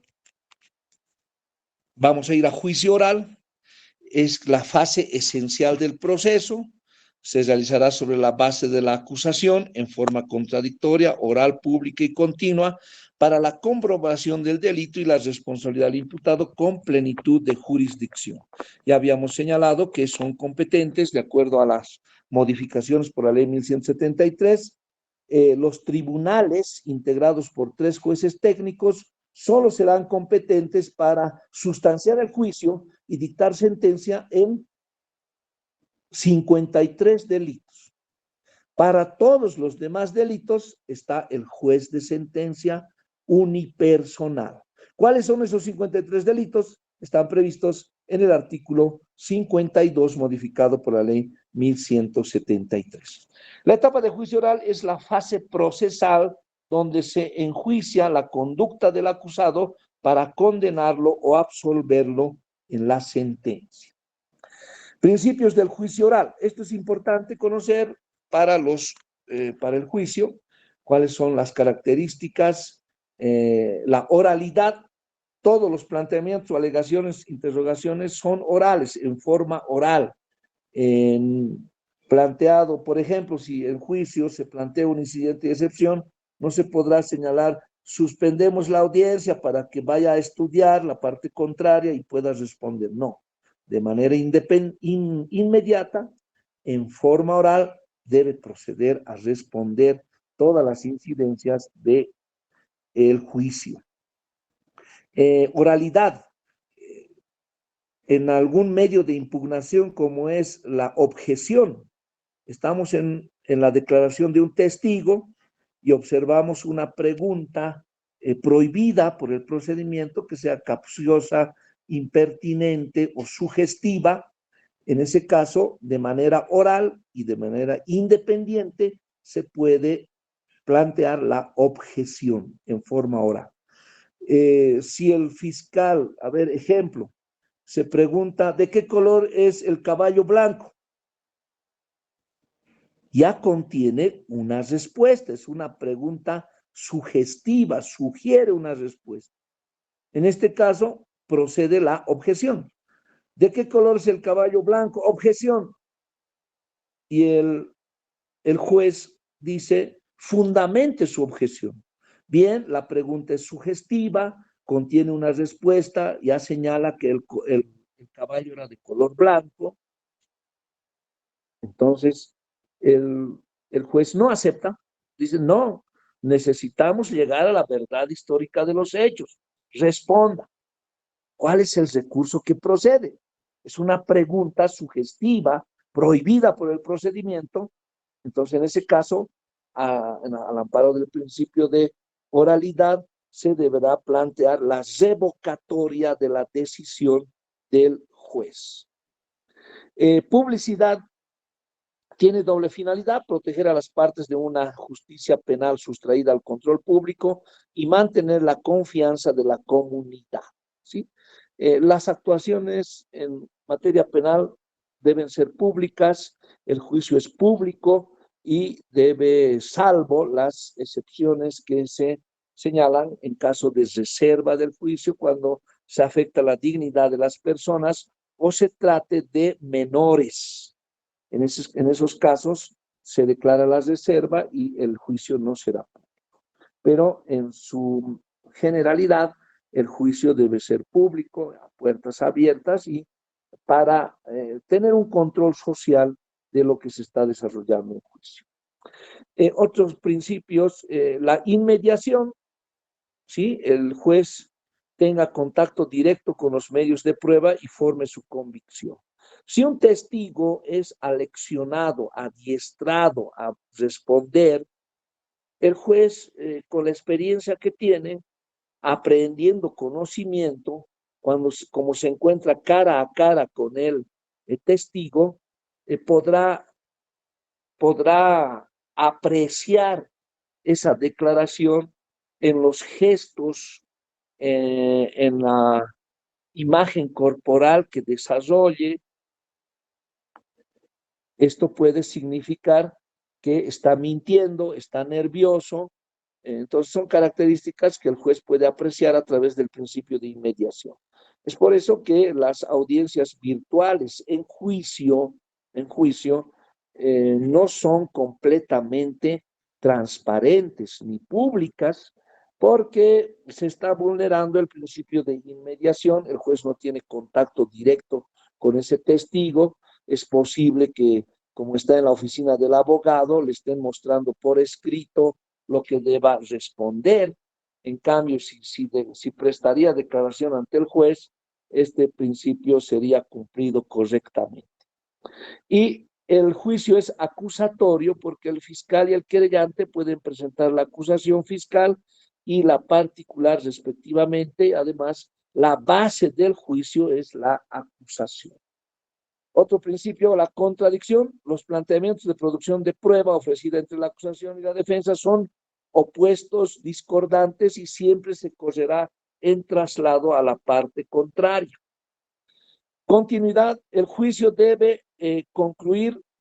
vamos a ir a juicio oral. Es la fase esencial del proceso. Se realizará sobre la base de la acusación en forma contradictoria, oral, pública y continua para la comprobación del delito y la responsabilidad del imputado con plenitud de jurisdicción. Ya habíamos señalado que son competentes, de acuerdo a las modificaciones por la ley 1173, los tribunales integrados por 3 jueces técnicos solo serán competentes para sustanciar el juicio y dictar sentencia en 53 delitos. Para todos los demás delitos está el juez de sentencia unipersonal. ¿Cuáles son esos 53 delitos? Están previstos en el artículo 52, modificado por la ley 1173. La etapa de juicio oral es la fase procesal donde se enjuicia la conducta del acusado para condenarlo o absolverlo en la sentencia. Principios del juicio oral. Esto es importante conocer para el juicio, cuáles son las características, la oralidad. Todos los planteamientos o alegaciones, interrogaciones son orales, en forma oral. Planteado, por ejemplo, si en juicio se plantea un incidente de excepción, no se podrá señalar, suspendemos la audiencia para que vaya a estudiar la parte contraria y pueda responder. No, de manera inmediata, en forma oral, debe proceder a responder todas las incidencias del juicio. Oralidad. En algún medio de impugnación como es la objeción, estamos en la declaración de un testigo y observamos una pregunta prohibida por el procedimiento que sea capciosa, impertinente o sugestiva. En ese caso, de manera oral y de manera independiente, se puede plantear la objeción en forma oral. Si el fiscal, a ver, ejemplo, se pregunta, ¿de qué color es el caballo blanco? Ya contiene una respuesta, es una pregunta sugestiva, sugiere una respuesta. En este caso, procede la objeción. ¿De qué color es el caballo blanco? Objeción. Y el juez dice, fundamente su objeción. Bien, la pregunta es sugestiva, contiene una respuesta, ya señala que el caballo era de color blanco. Entonces, el juez no acepta Dicen, no, necesitamos llegar a la verdad histórica de los hechos. Responda, ¿cuál es el recurso que procede? Es una pregunta sugestiva, prohibida por el procedimiento. Entonces, en ese caso, al amparo del principio de oralidad, se deberá plantear la revocatoria de la decisión del juez. Publicidad tiene doble finalidad: proteger a las partes de una justicia penal sustraída al control público y mantener la confianza de la comunidad, ¿sí? Las actuaciones en materia penal deben ser públicas, el juicio es público y debe, salvo las excepciones que se señalan en caso de reserva del juicio, cuando se afecta la dignidad de las personas o se trate de menores. En esos casos se declara la reserva y el juicio no será público. Pero en su generalidad, el juicio debe ser público, a puertas abiertas, y para tener un control social de lo que se está desarrollando en el juicio. Otros principios, la inmediación, ¿sí? El juez tenga contacto directo con los medios de prueba y forme su convicción. Si un testigo es aleccionado, adiestrado a responder, el juez, con la experiencia que tiene, aprendiendo conocimiento, como se encuentra cara a cara con el testigo, podrá apreciar esa declaración en los gestos, en la imagen corporal que desarrolle. Esto puede significar que está mintiendo, está nervioso. Entonces son características que el juez puede apreciar a través del principio de inmediación. Es por eso que las audiencias virtuales en juicio no son completamente transparentes ni públicas, porque se está vulnerando el principio de inmediación. El juez no tiene contacto directo con ese testigo. Es posible que, como está en la oficina del abogado, le estén mostrando por escrito lo que deba responder. En cambio, si prestaría declaración ante el juez, este principio sería cumplido correctamente. Y el juicio es acusatorio porque el fiscal y el querellante pueden presentar la acusación fiscal y la particular respectivamente. Además, la base del juicio es la acusación. Otro principio, la contradicción. Los planteamientos de producción de prueba ofrecida entre la acusación y la defensa son opuestos, discordantes, y siempre se correrá en traslado a la parte contraria. Continuidad, el juicio debe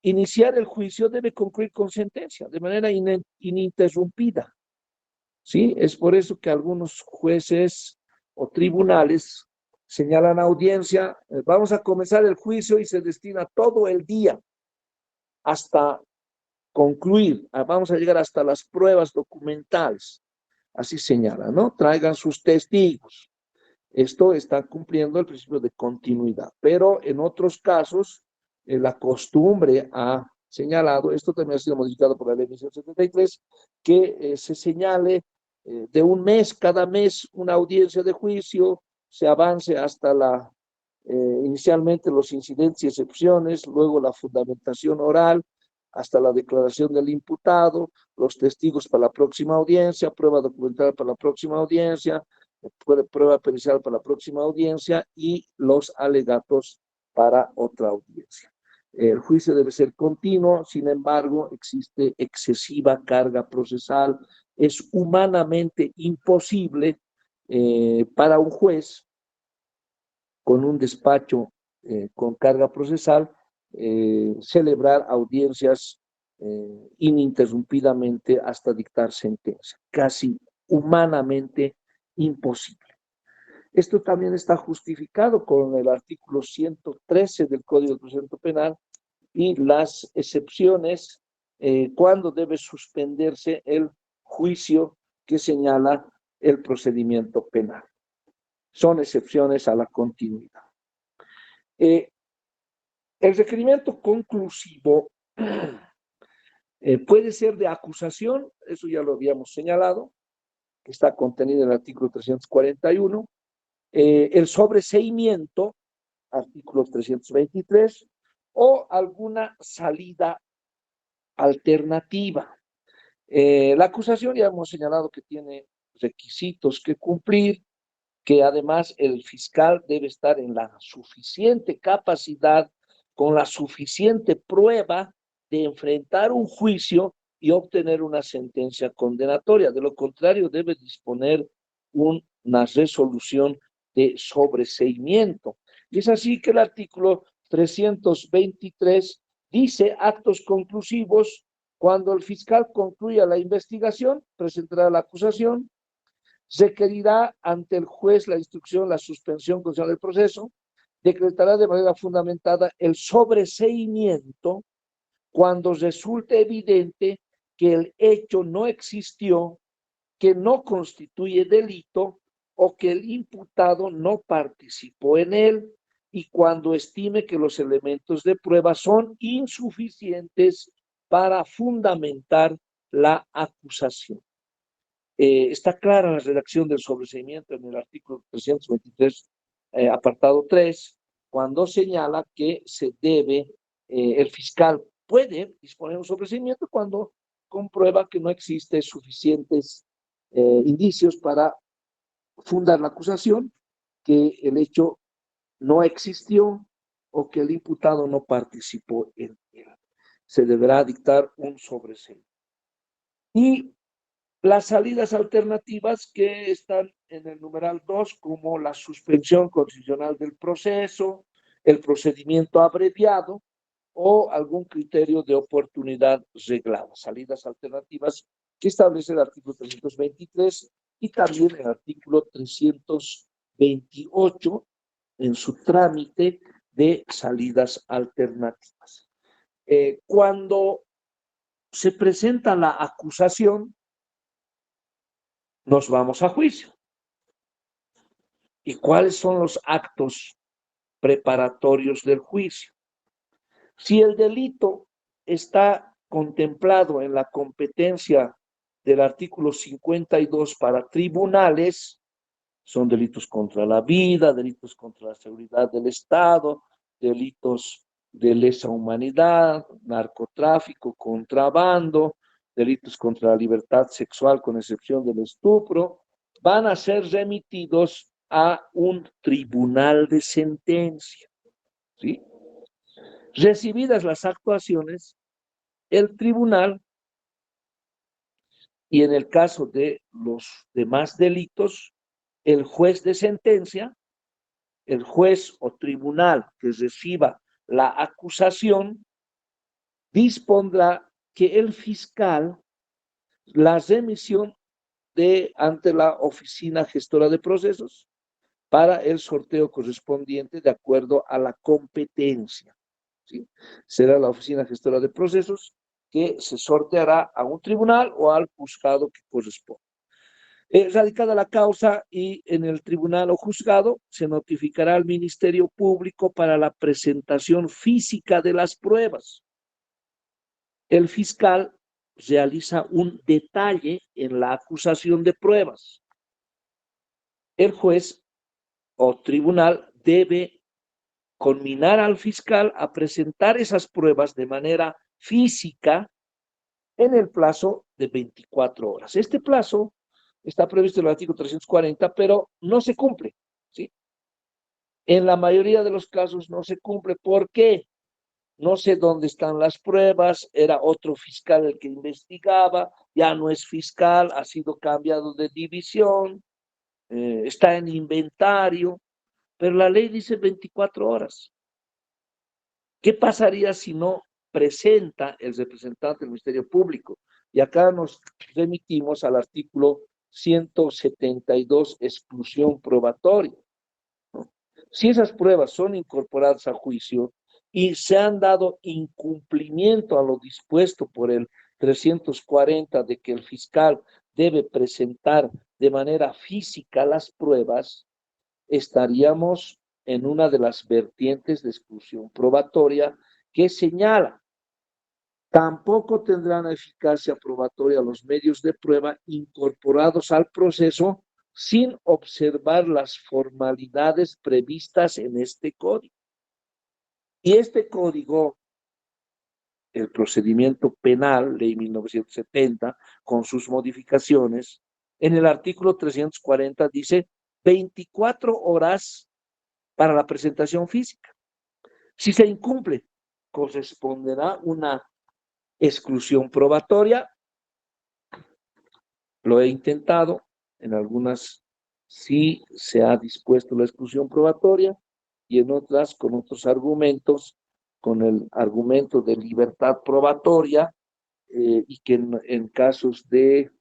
iniciar el juicio debe concluir con sentencia, de manera ininterrumpida, ¿sí? Es por eso que algunos jueces o tribunales señalan audiencia, vamos a comenzar el juicio, y se destina todo el día hasta concluir, vamos a llegar hasta las pruebas documentales, así señala, ¿no? Traigan sus testigos. Esto está cumpliendo el principio de continuidad, pero en otros casos, la costumbre ha señalado, esto también ha sido modificado por la ley 1973, que se señale de un mes, cada mes, una audiencia de juicio, se avance hasta inicialmente los incidentes y excepciones, luego la fundamentación oral, hasta la declaración del imputado, los testigos para la próxima audiencia, prueba documental para la próxima audiencia, prueba pericial para la próxima audiencia y los alegatos para otra audiencia. El juicio debe ser continuo, sin embargo, existe excesiva carga procesal. Es humanamente imposible para un juez con un despacho con carga procesal celebrar audiencias ininterrumpidamente hasta dictar sentencia. Casi humanamente imposible. Esto también está justificado con el artículo 113 del Código de Procedimiento Penal y las excepciones cuando debe suspenderse el juicio que señala el procedimiento penal. Son excepciones a la continuidad. El requerimiento conclusivo Puede ser de acusación, eso ya lo habíamos señalado, que está contenido en el artículo 341. El sobreseimiento, artículo 323, o alguna salida alternativa. La acusación ya hemos señalado que tiene requisitos que cumplir, que además el fiscal debe estar en la suficiente capacidad, con la suficiente prueba de enfrentar un juicio y obtener una sentencia condenatoria. De lo contrario, debe disponer una resolución de sobreseimiento. Y es así que el artículo 323 dice actos conclusivos. Cuando el fiscal concluya la investigación, presentará la acusación, requerirá ante el juez la instrucción, la suspensión condicional del proceso, decretará de manera fundamentada el sobreseimiento cuando resulte evidente que el hecho no existió, que no constituye delito o que el imputado no participó en él, y cuando estime que los elementos de prueba son insuficientes para fundamentar la acusación. Está clara la redacción del sobreseimiento en el artículo 323, apartado 3, cuando señala que se debe, el fiscal puede disponer un sobreseimiento cuando comprueba que no existen suficientes indicios para fundar la acusación, que el hecho no existió o que el imputado no participó en él. Se deberá dictar un sobreseimiento. Y las salidas alternativas que están en el numeral 2, como la suspensión constitucional del proceso, el procedimiento abreviado o algún criterio de oportunidad reglada. Salidas alternativas que establece el artículo 323 y también el artículo 328 en su trámite de salidas alternativas. Cuando se presenta la acusación, nos vamos a juicio. ¿Y cuáles son los actos preparatorios del juicio? Si el delito está contemplado en la competencia del artículo 52 para tribunales, son delitos contra la vida, delitos contra la seguridad del Estado, delitos de lesa humanidad, narcotráfico, contrabando, delitos contra la libertad sexual con excepción del estupro, van a ser remitidos a un tribunal de sentencia, ¿sí? Recibidas las actuaciones, el tribunal, y en el caso de los demás delitos, el juez de sentencia, el juez o tribunal que reciba la acusación, dispondrá que el fiscal la remisión ante la oficina gestora de procesos para el sorteo correspondiente de acuerdo a la competencia, ¿sí? Será la oficina gestora de procesos que se sorteará a un tribunal o al juzgado que corresponda. Radicada la causa y en el tribunal o juzgado se notificará al Ministerio Público para la presentación física de las pruebas. El fiscal realiza un detalle en la acusación de pruebas. El juez o tribunal debe conminar al fiscal a presentar esas pruebas de manera física en el plazo de 24 horas. Este plazo está previsto en el artículo 340, pero no se cumple, ¿sí? En la mayoría de los casos no se cumple. ¿Por qué? No sé dónde están las pruebas, era otro fiscal el que investigaba, ya no es fiscal, ha sido cambiado de división, está en inventario, pero la ley dice 24 horas. ¿Qué pasaría si no presenta el representante del Ministerio Público? Y acá nos remitimos al artículo 172, exclusión probatoria, ¿no? Si esas pruebas son incorporadas a juicio y se han dado incumplimiento a lo dispuesto por el 340 de que el fiscal debe presentar de manera física las pruebas, estaríamos en una de las vertientes de exclusión probatoria que señala Tampoco tendrán eficacia probatoria los medios de prueba incorporados al proceso sin observar las formalidades previstas en este código. Y este código, el procedimiento penal, ley 1970, con sus modificaciones, en el artículo 340 dice 24 horas para la presentación física. Si se incumple, corresponderá una exclusión probatoria. Lo he intentado, en algunas sí se ha dispuesto la exclusión probatoria y en otras con otros argumentos, con el argumento de libertad probatoria y que en casos de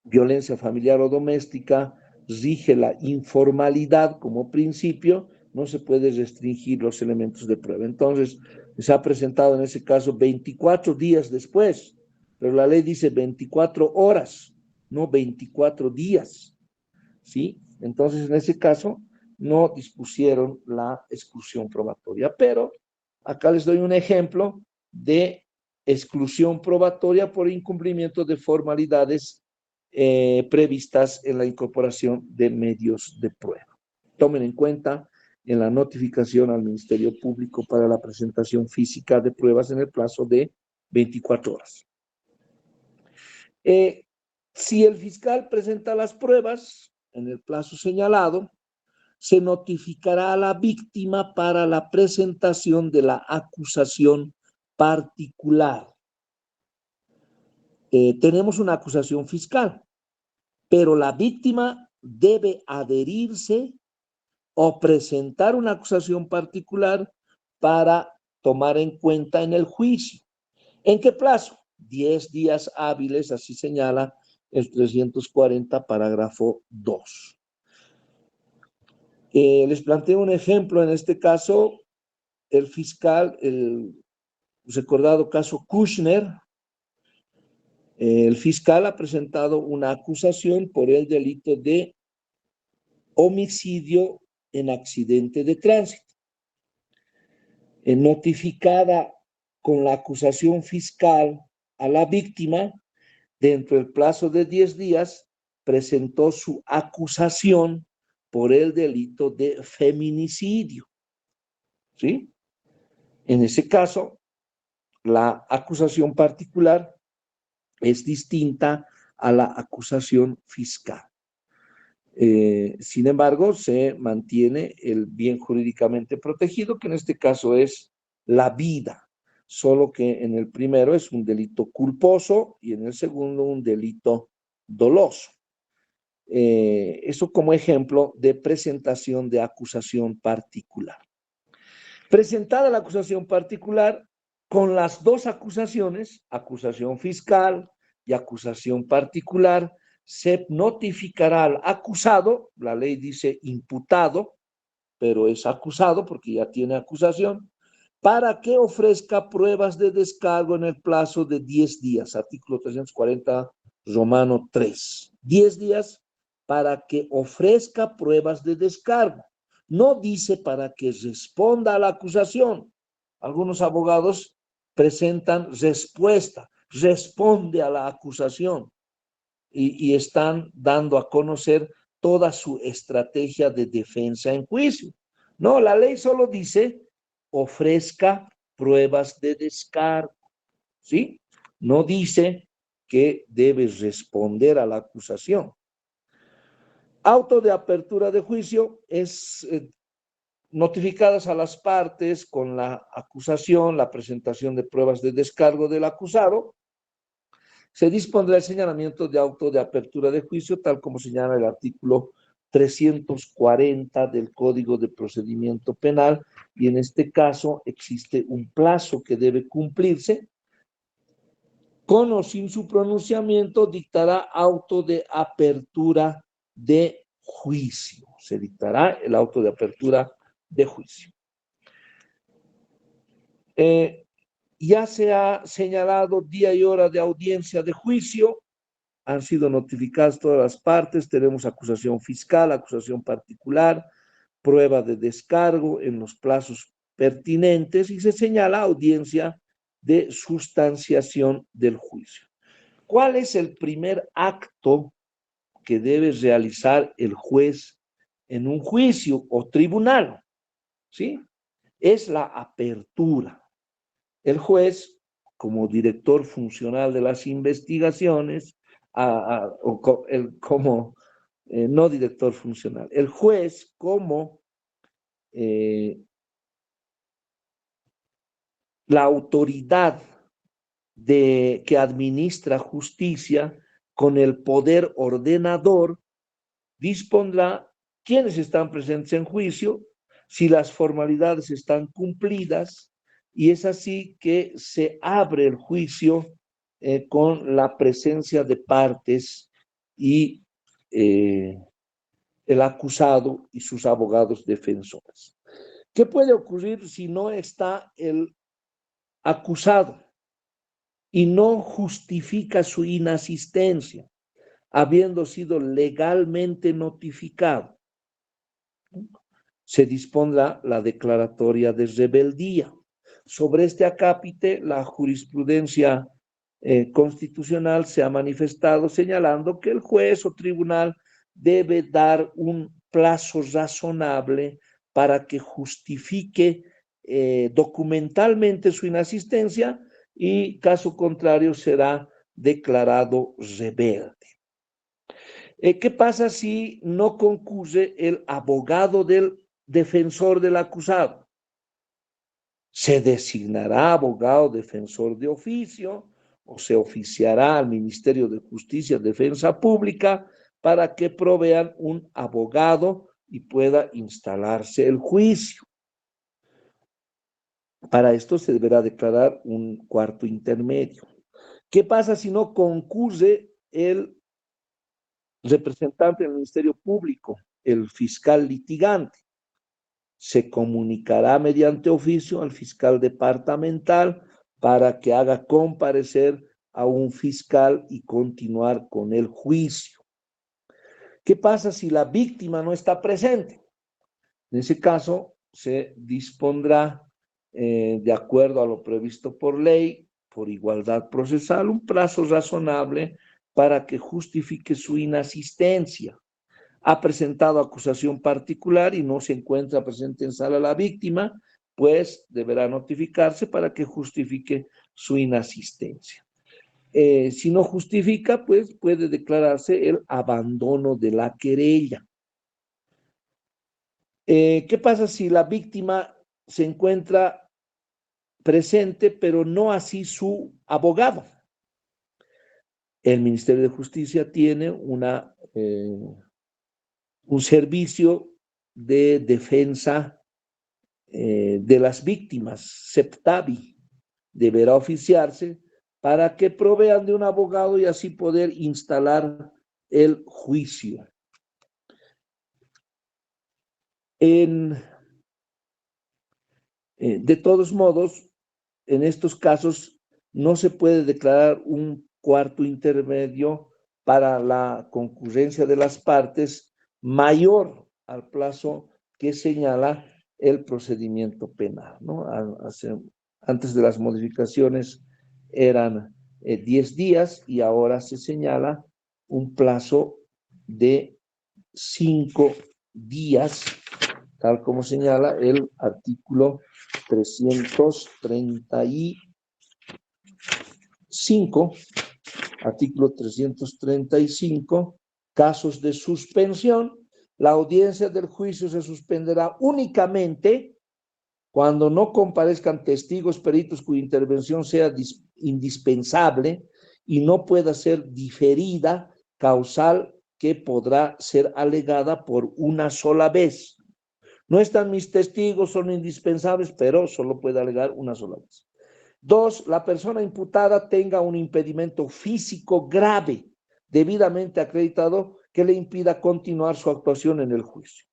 violencia familiar o doméstica rige la informalidad como principio, no se puede restringir los elementos de prueba. Entonces, se ha presentado en ese caso 24 días después, pero la ley dice 24 horas, no 24 días, ¿sí? Entonces, en ese caso, no dispusieron la exclusión probatoria, pero acá les doy un ejemplo de exclusión probatoria por incumplimiento de formalidades previstas en la incorporación de medios de prueba. Tomen en cuenta en la notificación al Ministerio Público para la presentación física de pruebas en el plazo de 24 horas. Si el fiscal presenta las pruebas en el plazo señalado, se notificará a la víctima para la presentación de la acusación particular. Tenemos una acusación fiscal, pero la víctima debe adherirse o presentar una acusación particular para tomar en cuenta en el juicio. ¿En qué plazo? 10 días hábiles, así señala el 340, parágrafo 2. Les planteo un ejemplo, en este caso, el fiscal, el recordado caso Kushner, el fiscal ha presentado una acusación por el delito de homicidio en accidente de tránsito. Notificada con la acusación fiscal a la víctima, dentro del plazo de 10 días, presentó su acusación por el delito de feminicidio. ¿Sí? En ese caso, la acusación particular es distinta a la acusación fiscal. Sin embargo, se mantiene el bien jurídicamente protegido, que en este caso es la vida, solo que en el primero es un delito culposo y en el segundo un delito doloso. Eso como ejemplo de presentación de acusación particular. Presentada la acusación particular, con las dos acusaciones, acusación fiscal y acusación particular, se notificará al acusado, la ley dice imputado, pero es acusado porque ya tiene acusación, para que ofrezca pruebas de descargo en el plazo de 10 días, artículo 340, Romano 3. 10 días para que ofrezca pruebas de descargo. No dice para que responda a la acusación. Algunos abogados presentan respuesta, responde a la acusación y están dando a conocer toda su estrategia de defensa en juicio. No, la ley solo dice ofrezca pruebas de descargo, ¿sí? No dice que debes responder a la acusación. Auto de apertura de juicio es notificadas a las partes con la acusación, la presentación de pruebas de descargo del acusado. Se dispondrá el señalamiento de auto de apertura de juicio, tal como señala el artículo 340 del Código de Procedimiento Penal, y en este caso existe un plazo que debe cumplirse. Con o sin su pronunciamiento, dictará auto de apertura de juicio. Se dictará el auto de apertura de juicio. Ya se ha señalado día y hora de audiencia de juicio. Han sido notificadas todas las partes. Tenemos acusación fiscal, acusación particular, prueba de descargo en los plazos pertinentes y se señala audiencia de sustanciación del juicio. ¿Cuál es el primer acto que debe realizar el juez en un juicio o tribunal? ¿Sí? Es la apertura. El juez, como director funcional de las investigaciones, no director funcional, el juez como la autoridad que administra justicia con el poder ordenador, dispondrá quiénes están presentes en juicio, si las formalidades están cumplidas, y es así que se abre el juicio con la presencia de partes y el acusado y sus abogados defensores. ¿Qué puede ocurrir si no está el acusado y no justifica su inasistencia, habiendo sido legalmente notificado? Se dispondrá la declaratoria de rebeldía. Sobre este acápite, la jurisprudencia constitucional se ha manifestado señalando que el juez o tribunal debe dar un plazo razonable para que justifique documentalmente su inasistencia, y caso contrario será declarado rebelde. ¿Qué pasa si no concurre el abogado del defensor del acusado? Se designará abogado defensor de oficio o se oficiará al Ministerio de Justicia y Defensa Pública para que provean un abogado y pueda instalarse el juicio. Para esto se deberá declarar un cuarto intermedio. ¿Qué pasa si no concurre el representante del Ministerio Público, el fiscal litigante? Se comunicará mediante oficio al fiscal departamental para que haga comparecer a un fiscal y continuar con el juicio. ¿Qué pasa si la víctima no está presente? En ese caso, se dispondrá, de acuerdo a lo previsto por ley, por igualdad procesal, un plazo razonable para que justifique su inasistencia. Ha presentado acusación particular y no se encuentra presente en sala la víctima, pues deberá notificarse para que justifique su inasistencia. Si no justifica, pues puede declararse el abandono de la querella. ¿Qué pasa si la víctima se encuentra presente, pero no así su abogado? El Ministerio de Justicia tiene un servicio de defensa de las víctimas, CEPTAVI, deberá oficiarse para que provean de un abogado y así poder instalar el juicio. De todos modos, en estos casos no se puede declarar un cuarto intermedio para la concurrencia de las partes mayor al plazo que señala el procedimiento penal, ¿no? Antes de las modificaciones eran 10 días y ahora se señala un plazo de 5 días, tal como señala el artículo 335, artículo 335, casos de suspensión. La audiencia del juicio se suspenderá únicamente cuando no comparezcan testigos, peritos cuya intervención sea indispensable y no pueda ser diferida, causal que podrá ser alegada por una sola vez. No están mis testigos, son indispensables, pero solo puede alegar una sola vez. 2, la persona imputada tenga un impedimento físico grave, debidamente acreditado, que le impida continuar su actuación en el juicio.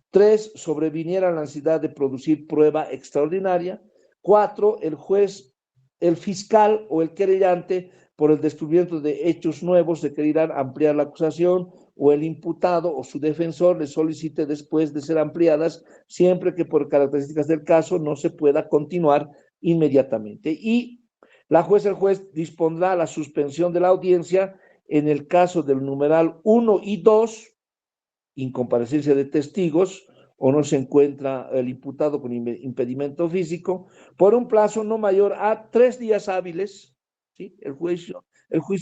3, sobreviniera la necesidad de producir prueba extraordinaria. 4, el juez, el fiscal o el querellante, por el descubrimiento de hechos nuevos, requerirán ampliar la acusación o el imputado o su defensor le solicite después de ser ampliadas, siempre que por características del caso no se pueda continuar inmediatamente. Y la jueza, el juez dispondrá la suspensión de la audiencia en el caso del numeral 1 y 2, incomparecencia de testigos, o no se encuentra el imputado con impedimento físico, por un plazo no mayor a 3 días hábiles, ¿sí? El juicio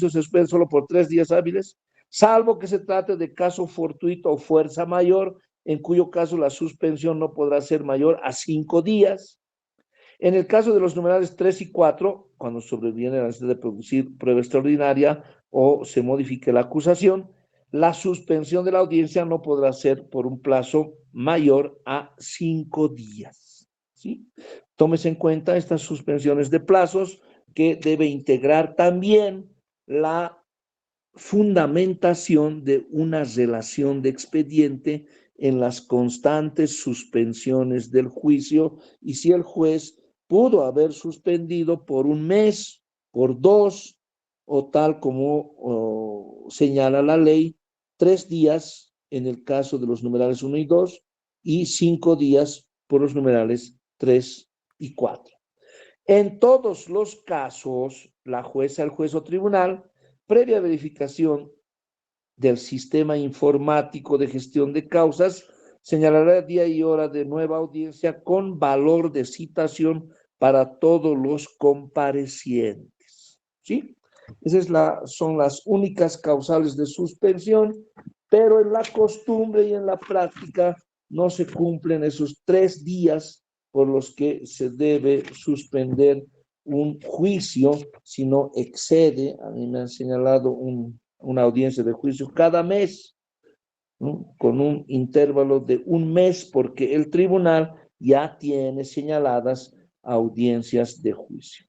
se suspende solo por 3 días hábiles, salvo que se trate de caso fortuito o fuerza mayor, en cuyo caso la suspensión no podrá ser mayor a 5 días. En el caso de los numerales 3 y 4, cuando sobreviene la necesidad de producir prueba extraordinaria o se modifique la acusación, la suspensión de la audiencia no podrá ser por un plazo mayor a 5 días. ¿Sí? Tómese en cuenta estas suspensiones de plazos, que debe integrar también la fundamentación de una relación de expediente en las constantes suspensiones del juicio, y si el juez pudo haber suspendido por un mes, por 2, o tal como señala la ley, 3 días en el caso de los numerales 1 y 2 y 5 días por los numerales 3 y 4. En todos los casos, la jueza, el juez o tribunal, previa verificación del sistema informático de gestión de causas, señalará día y hora de nueva audiencia con valor de citación para todos los comparecientes. ¿Sí? Son las únicas causales de suspensión, pero en la costumbre y en la práctica no se cumplen esos 3 días por los que se debe suspender un juicio, si no excede. A mí me han señalado una audiencia de juicio cada mes, ¿no? Con un intervalo de un mes, porque el tribunal ya tiene señaladas audiencias de juicio.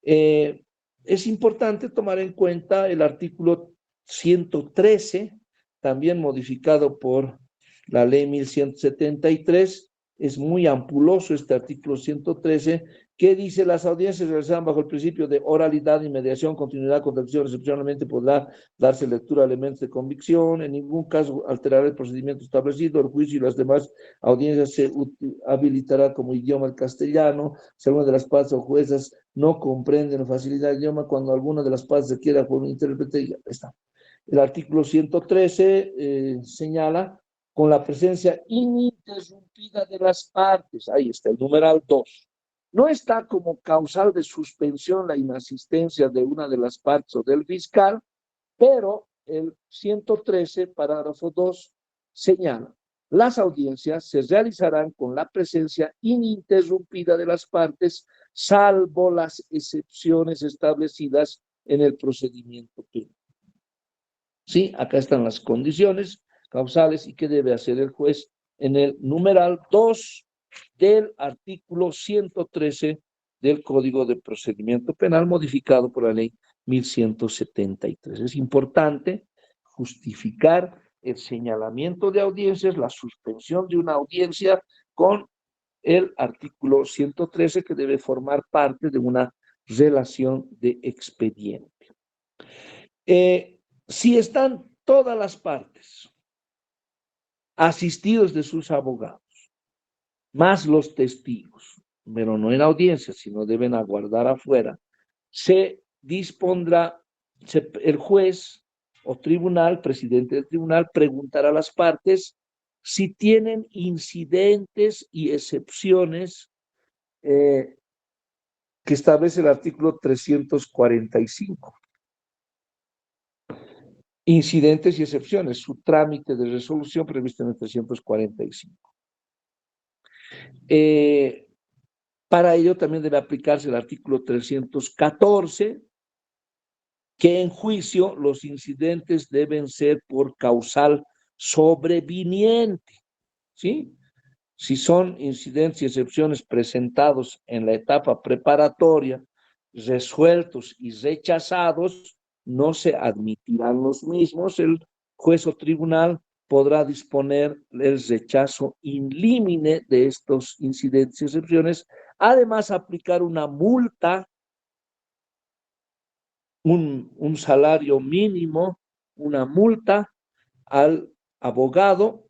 Es importante tomar en cuenta el artículo 113, también modificado por la ley 1173, es muy ampuloso este artículo 113, que dice: las audiencias realizadas bajo el principio de oralidad, inmediación, continuidad, contradicción, excepcionalmente podrá darse lectura a elementos de convicción, en ningún caso alterará el procedimiento establecido, el juicio y las demás audiencias se habilitará como idioma el castellano, si alguna de las partes o juezas no comprenden o facilitan el idioma, cuando alguna de las partes requiera por un intérprete, ya está. El artículo 113 señala: con la presencia ininterrumpida de las partes. Ahí está el numeral 2. No está como causal de suspensión la inasistencia de una de las partes o del fiscal, pero el 113, parágrafo 2, señala: las audiencias se realizarán con la presencia ininterrumpida de las partes, salvo las excepciones establecidas en el procedimiento penal. Sí, acá están las condiciones causales y qué debe hacer el juez en el numeral 2 del artículo 113 del Código de Procedimiento Penal, modificado por la ley 1173. Es importante justificar el señalamiento de audiencias, la suspensión de una audiencia, con el artículo 113, que debe formar parte de una relación de expediente. Si están todas las partes asistidos de sus abogados, más los testigos, pero no en audiencia, sino deben aguardar afuera, se dispondrá, el juez o tribunal, presidente del tribunal, preguntará a las partes si tienen incidentes y excepciones que establece el artículo 345. Incidentes y excepciones, su trámite de resolución previsto en el 345. Para ello también debe aplicarse el artículo 314, que en juicio los incidentes deben ser por causal sobreviniente, ¿sí? Si son incidentes y excepciones presentados en la etapa preparatoria, resueltos y rechazados, no se admitirán los mismos. El juez o tribunal podrá disponer el rechazo in limine de estos incidentes y excepciones, además aplicar una multa, un salario mínimo, una multa al abogado,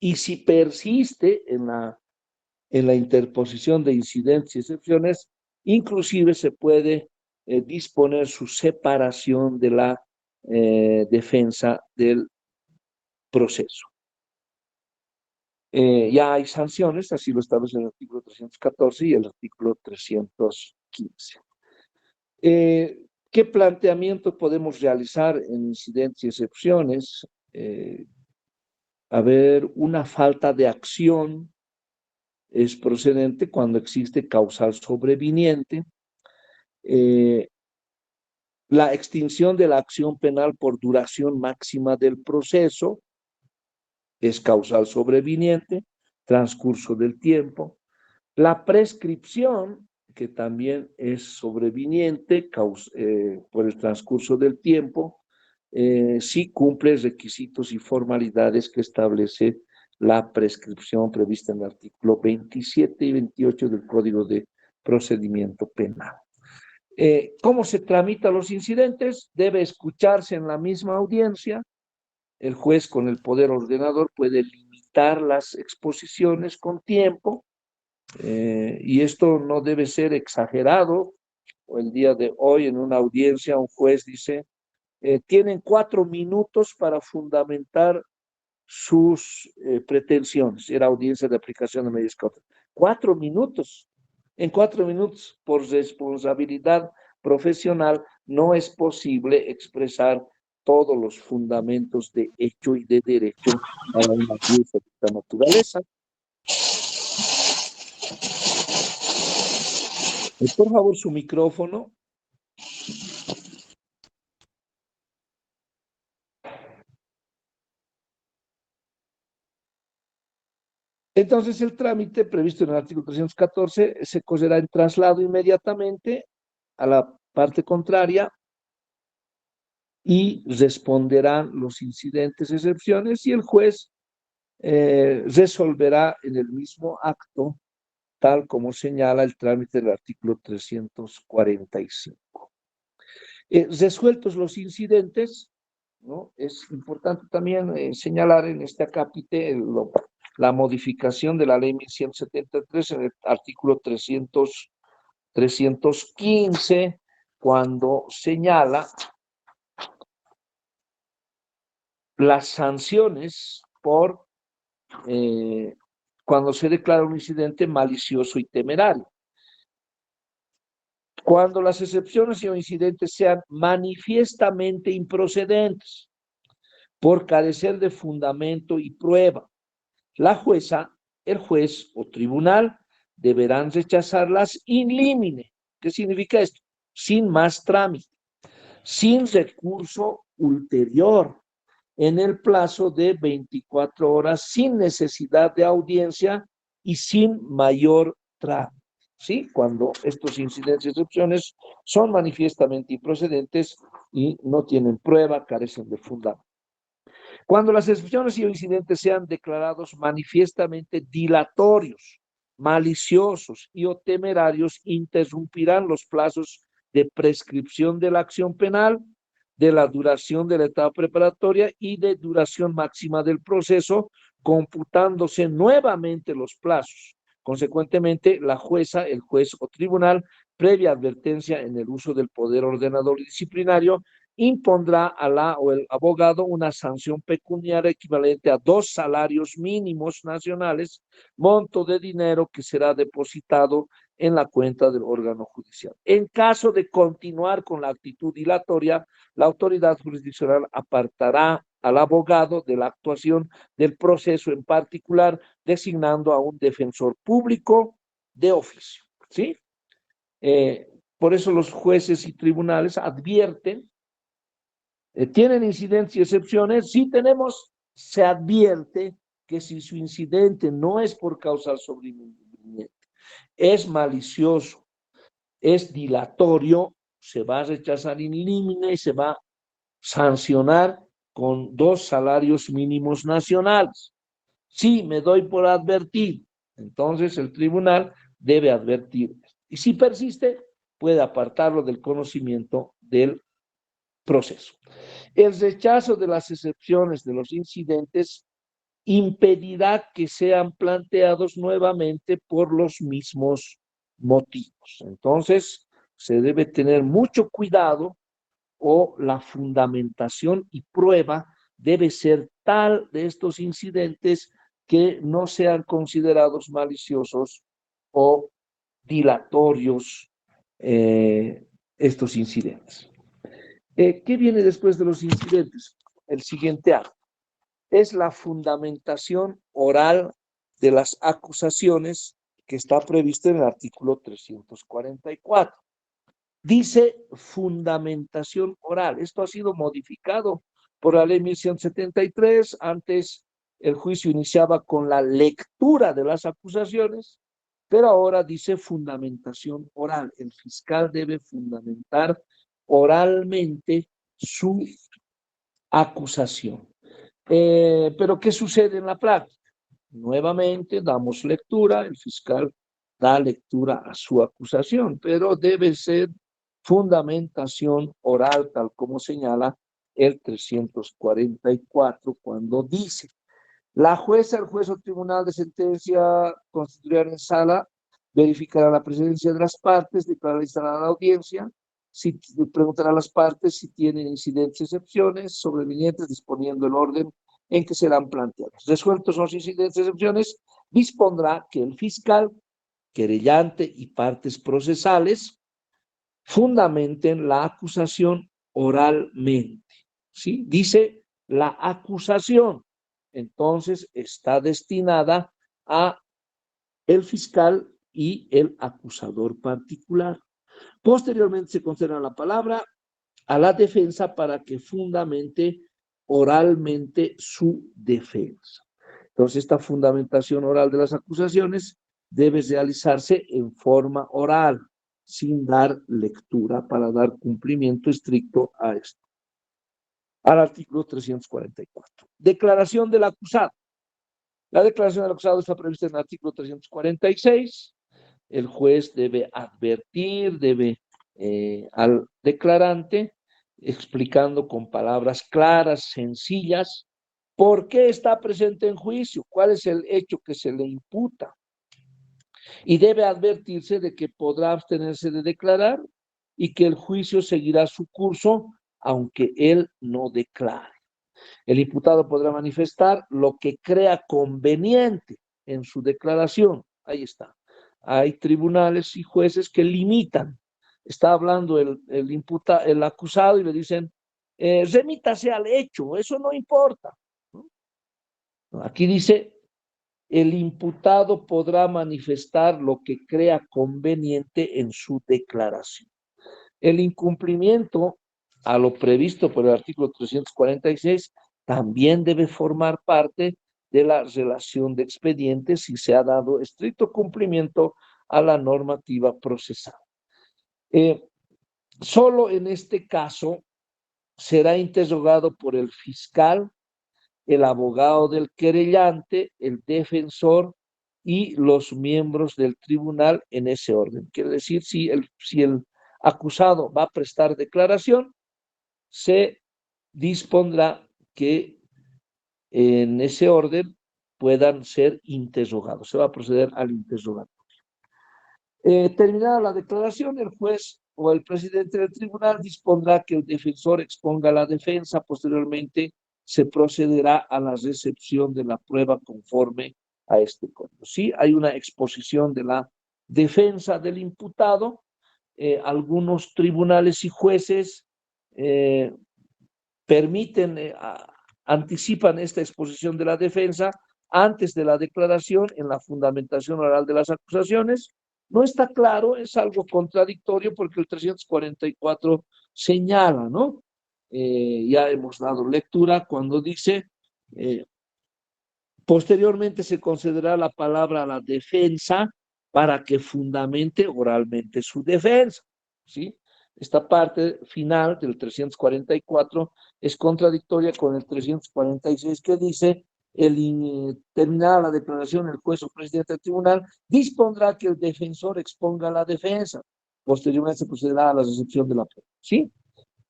y si persiste en la interposición de incidentes y excepciones, inclusive se puede disponer su separación de la defensa del proceso. Ya hay sanciones, así lo establece el artículo 314 y el artículo 315. ¿Qué planteamiento podemos realizar en incidentes y excepciones? Una falta de acción es procedente cuando existe causal sobreviniente. La extinción de la acción penal por duración máxima del proceso es causal sobreviniente, transcurso del tiempo. La prescripción, que también es sobreviniente por el transcurso del tiempo, sí cumple requisitos y formalidades que establece la prescripción prevista en el artículo 27 y 28 del Código de Procedimiento Penal. ¿Cómo se tramitan los incidentes? Debe escucharse en la misma audiencia. El juez, con el poder ordenador, puede limitar las exposiciones con tiempo, y esto no debe ser exagerado. El día de hoy, en una audiencia, un juez dice, tienen 4 minutos para fundamentar sus pretensiones. Era audiencia de aplicación de medidas cautelares. 4 minutos. En 4 minutos, por responsabilidad profesional, no es posible expresar todos los fundamentos de hecho y de derecho para una audiencia de esta naturaleza. Por favor, su micrófono. Entonces, el trámite previsto en el artículo 314 se cogerá en traslado inmediatamente a la parte contraria y responderán los incidentes, excepciones, y el juez resolverá en el mismo acto, tal como señala el trámite del artículo 345. Resueltos los incidentes, ¿no? Es importante también señalar en este acápite la modificación de la ley 1173 en el artículo 315, cuando señala las sanciones por cuando se declara un incidente malicioso y temerario. Cuando las excepciones o incidentes sean manifiestamente improcedentes por carecer de fundamento y prueba, la jueza, el juez o tribunal deberán rechazarlas in limine. ¿Qué significa esto? Sin más trámite, sin recurso ulterior, en el plazo de 24 horas, sin necesidad de audiencia y sin mayor trámite. ¿Sí? Cuando estos incidentes y excepciones son manifiestamente improcedentes y no tienen prueba, carecen de fundamento. Cuando las excepciones y incidentes sean declarados manifiestamente dilatorios, maliciosos y o temerarios, interrumpirán los plazos de prescripción de la acción penal, de la duración de la etapa preparatoria y de duración máxima del proceso, computándose nuevamente los plazos. Consecuentemente, la jueza, el juez o tribunal, previa advertencia en el uso del poder ordenador y disciplinario, impondrá a la o el abogado una sanción pecuniaria equivalente a 2 salarios mínimos nacionales, monto de dinero que será depositado en la cuenta del órgano judicial. En caso de continuar con la actitud dilatoria, la autoridad jurisdiccional apartará al abogado de la actuación del proceso en particular, designando a un defensor público de oficio. ¿Sí? Por eso los jueces y tribunales advierten, ¿tienen incidentes y excepciones? Sí tenemos, se advierte que si su incidente no es por causal sobreviniente, es malicioso, es dilatorio, se va a rechazar in limine y se va a sancionar con 2 salarios mínimos nacionales. Sí, me doy por advertir, entonces el tribunal debe advertir. Y si persiste, puede apartarlo del conocimiento del proceso. El rechazo de las excepciones de los incidentes impedirá que sean planteados nuevamente por los mismos motivos. Entonces, se debe tener mucho cuidado o la fundamentación y prueba debe ser tal de estos incidentes que no sean considerados maliciosos o dilatorios estos incidentes. ¿Qué viene después de los incidentes? El siguiente acto es la fundamentación oral de las acusaciones que está prevista en el artículo 344. Dice fundamentación oral. Esto ha sido modificado por la ley 1173. Antes el juicio iniciaba con la lectura de las acusaciones, pero ahora dice fundamentación oral. El fiscal debe fundamentar oralmente su acusación. Pero ¿qué sucede en la práctica? Nuevamente damos lectura, el fiscal da lectura a su acusación, pero debe ser fundamentación oral, tal como señala el 344, cuando dice: la jueza, el juez o tribunal de sentencia constituirán en sala, verificará la presencia de las partes, declarará instalada la audiencia, si preguntará a las partes si tienen incidentes, excepciones sobrevenientes, disponiendo el orden en que serán planteados. Resueltos los incidentes, excepciones, dispondrá que el fiscal, querellante y partes procesales fundamenten la acusación oralmente. ¿Sí? Dice la acusación. Entonces está destinada a el fiscal y el acusador particular. Posteriormente se concederá la palabra a la defensa para que fundamente oralmente su defensa. Entonces, esta fundamentación oral de las acusaciones debe realizarse en forma oral, sin dar lectura, para dar cumplimiento estricto a esto. Al artículo 344. Declaración del acusado. La declaración del acusado está prevista en el artículo 346. El juez debe advertir, al declarante, explicando con palabras claras, sencillas, por qué está presente en juicio, cuál es el hecho que se le imputa. Y debe advertirse de que podrá abstenerse de declarar y que el juicio seguirá su curso aunque él no declare. El imputado podrá manifestar lo que crea conveniente en su declaración. Ahí está. Hay tribunales y jueces que limitan. Está hablando el acusado y le dicen, remítase al hecho, eso no importa. Aquí dice, el imputado podrá manifestar lo que crea conveniente en su declaración. El incumplimiento a lo previsto por el artículo 346 también debe formar parte de la relación de expedientes si se ha dado estricto cumplimiento a la normativa procesal. Solo en este caso será interrogado por el fiscal, el abogado del querellante, el defensor y los miembros del tribunal en ese orden. Quiere decir, si el acusado va a prestar declaración, se dispondrá que en ese orden puedan ser interrogados. Se va a proceder al interrogatorio. Terminada la declaración, el juez o el presidente del tribunal dispondrá que el defensor exponga la defensa. Posteriormente se procederá a la recepción de la prueba conforme a este código. Sí, hay una exposición de la defensa del imputado. Algunos tribunales y jueces permiten, anticipan esta exposición de la defensa antes de la declaración en la fundamentación oral de las acusaciones. No está claro, es algo contradictorio porque el 344 señala, ¿no? Ya hemos dado lectura cuando dice, posteriormente se concederá la palabra a la defensa para que fundamente oralmente su defensa, ¿sí? Esta parte final del 344 es contradictoria con el 346 que dice, terminada la declaración, el juez o presidente del tribunal dispondrá que el defensor exponga la defensa. Posteriormente se procederá a la recepción de la prueba, ¿sí?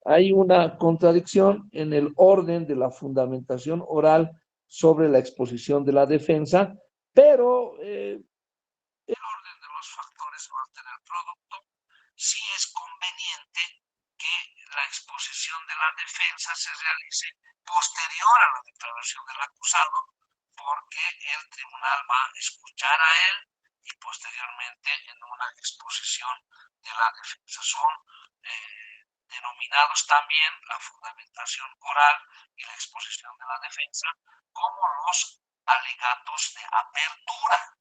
hay una contradicción en el orden de la fundamentación oral sobre la exposición de la defensa, pero el orden de los factores va a tener producto si es conveniente que la exposición de la defensa se realice posterior a la declaración del acusado, porque el tribunal va a escuchar a él y posteriormente en una exposición de la defensa. Son denominados también la fundamentación oral y la exposición de la defensa como los alegatos de apertura.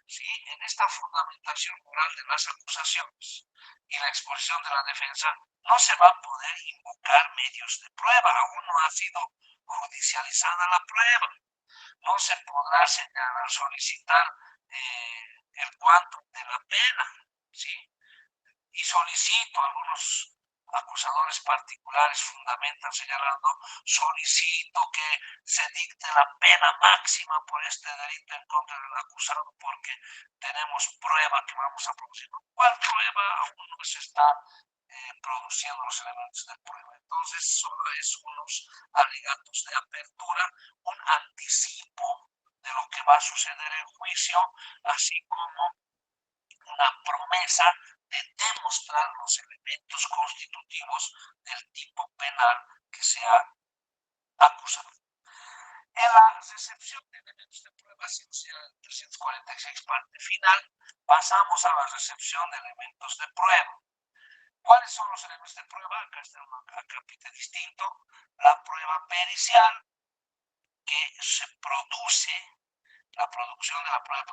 ¿Sí? En esta fundamentación oral de las acusaciones y la exposición de la defensa no se va a poder invocar medios de prueba, aún no ha sido judicializada la prueba, no se podrá solicitar el quantum de la pena, ¿sí? Y solicito a algunos acusadores particulares fundamentan señalando, solicito que se dicte la pena máxima por este delito en contra del acusado porque tenemos prueba que vamos a producir. ¿Cuál prueba? Aún no se está produciendo los elementos de prueba. Entonces, solo es unos alegatos de apertura, un anticipo de lo que va a suceder en juicio, así como una promesa de demostrar los elementos constitutivos del tipo penal que se ha acusado. En la recepción de elementos de prueba, 346 parte final, pasamos a la recepción de elementos de prueba. ¿Cuáles son los elementos de prueba? Acá está un capítulo distinto. La prueba pericial, que se produce, la producción de la prueba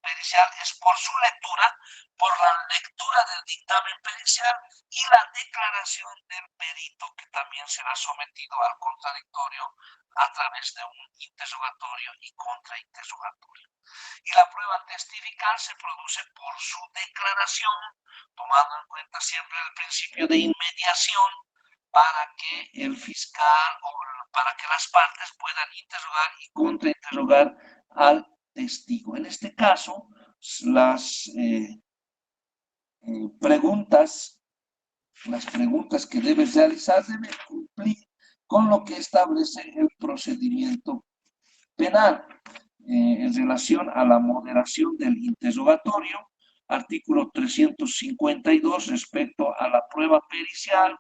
pericial es por su lectura, por la lectura del dictamen pericial y la declaración del perito, que también será sometido al contradictorio a través de un interrogatorio y contrainterrogatorio. Y la prueba testifical se produce por su declaración, tomando en cuenta siempre el principio de inmediación para que el fiscal o para que las partes puedan interrogar y contrainterrogar al testigo. En este caso, las preguntas que debes realizar deben cumplir con lo que establece el procedimiento penal en relación a la moderación del interrogatorio, artículo 352 respecto a la prueba pericial,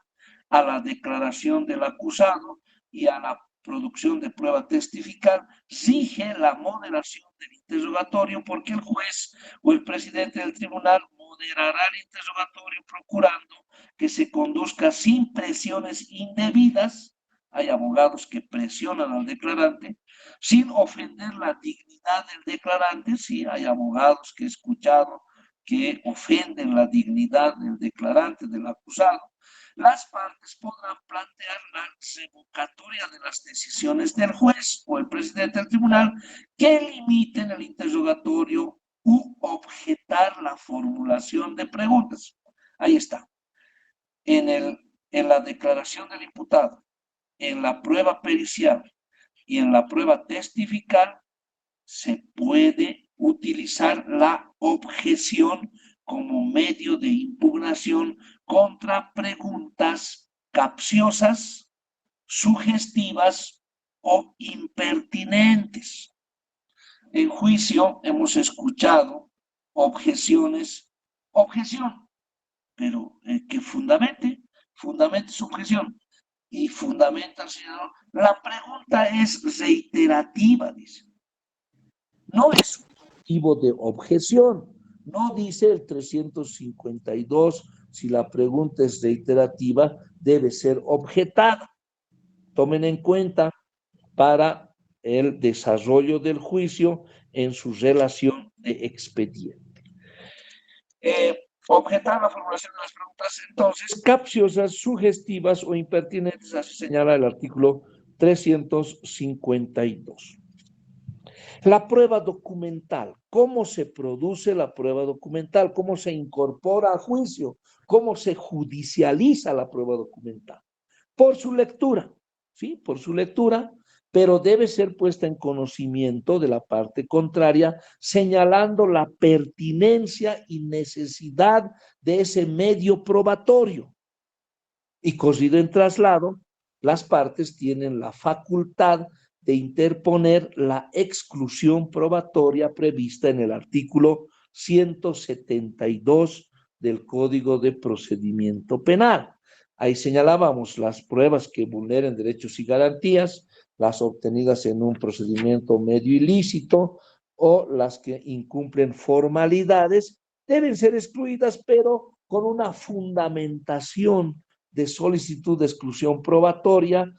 a la declaración del acusado y a la producción de prueba testifical, rige la moderación del interrogatorio porque el juez o el presidente del tribunal moderará el interrogatorio procurando que se conduzca sin presiones indebidas. Hay abogados que presionan al declarante sin ofender la dignidad del declarante. Sí, hay abogados que he escuchado que ofenden la dignidad del declarante, del acusado. Las partes podrán plantear la revocatoria de las decisiones del juez o el presidente del tribunal que limiten el interrogatorio u objetar la formulación de preguntas. Ahí está. En la declaración del imputado, en la prueba pericial y en la prueba testifical se puede utilizar la objeción como medio de impugnación contra preguntas capciosas, sugestivas o impertinentes. En juicio hemos escuchado objeción, pero que fundamente su objeción y fundamenta, señor. La pregunta es reiterativa, dice. No es un motivo de objeción. No dice el 352, si la pregunta es reiterativa, debe ser objetada. Tomen en cuenta para el desarrollo del juicio en su relación de expediente. Objetar la formulación de las preguntas, entonces, capciosas, sugestivas o impertinentes, así señala el artículo 352. La prueba documental. ¿Cómo se produce la prueba documental? ¿Cómo se incorpora a juicio? ¿Cómo se judicializa la prueba documental? Por su lectura, ¿sí? Por su lectura, pero debe ser puesta en conocimiento de la parte contraria, señalando la pertinencia y necesidad de ese medio probatorio. Y corrido en traslado, las partes tienen la facultad de interponer la exclusión probatoria prevista en el artículo 172 del Código de Procedimiento Penal. Ahí señalábamos las pruebas que vulneren derechos y garantías, las obtenidas en un procedimiento medio ilícito o las que incumplen formalidades, deben ser excluidas, pero con una fundamentación de solicitud de exclusión probatoria,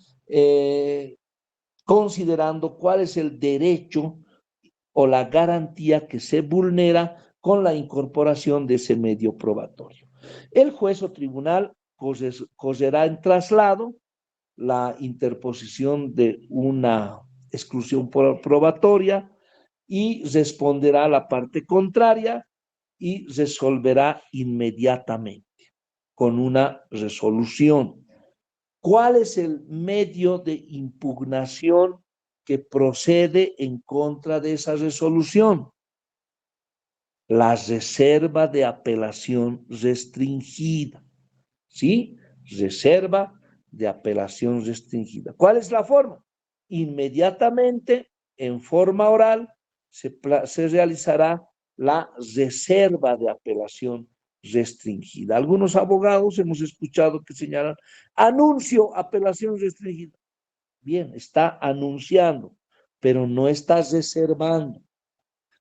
considerando cuál es el derecho o la garantía que se vulnera con la incorporación de ese medio probatorio. El juez o tribunal correrá en traslado la interposición de una exclusión probatoria y responderá a la parte contraria y resolverá inmediatamente con una resolución. ¿Cuál es el medio de impugnación que procede en contra de esa resolución? La reserva de apelación restringida. ¿Sí? Reserva de apelación restringida. ¿Cuál es la forma? Inmediatamente, en forma oral, se realizará la reserva de apelación restringida. Algunos abogados hemos escuchado que señalan anuncio apelación restringida. Bien, está anunciando, pero no está reservando.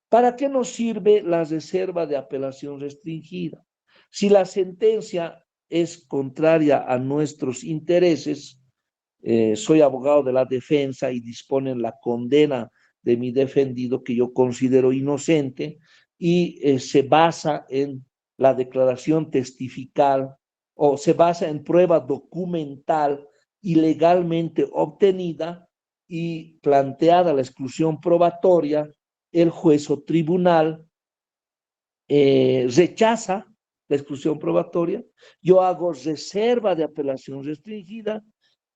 ¿Para qué nos sirve la reserva de apelación restringida? Si la sentencia es contraria a nuestros intereses, soy abogado de la defensa y disponen la condena de mi defendido que yo considero inocente y se basa en la declaración testifical o se basa en prueba documental ilegalmente obtenida y planteada la exclusión probatoria, el juez o tribunal rechaza la exclusión probatoria, yo hago reserva de apelación restringida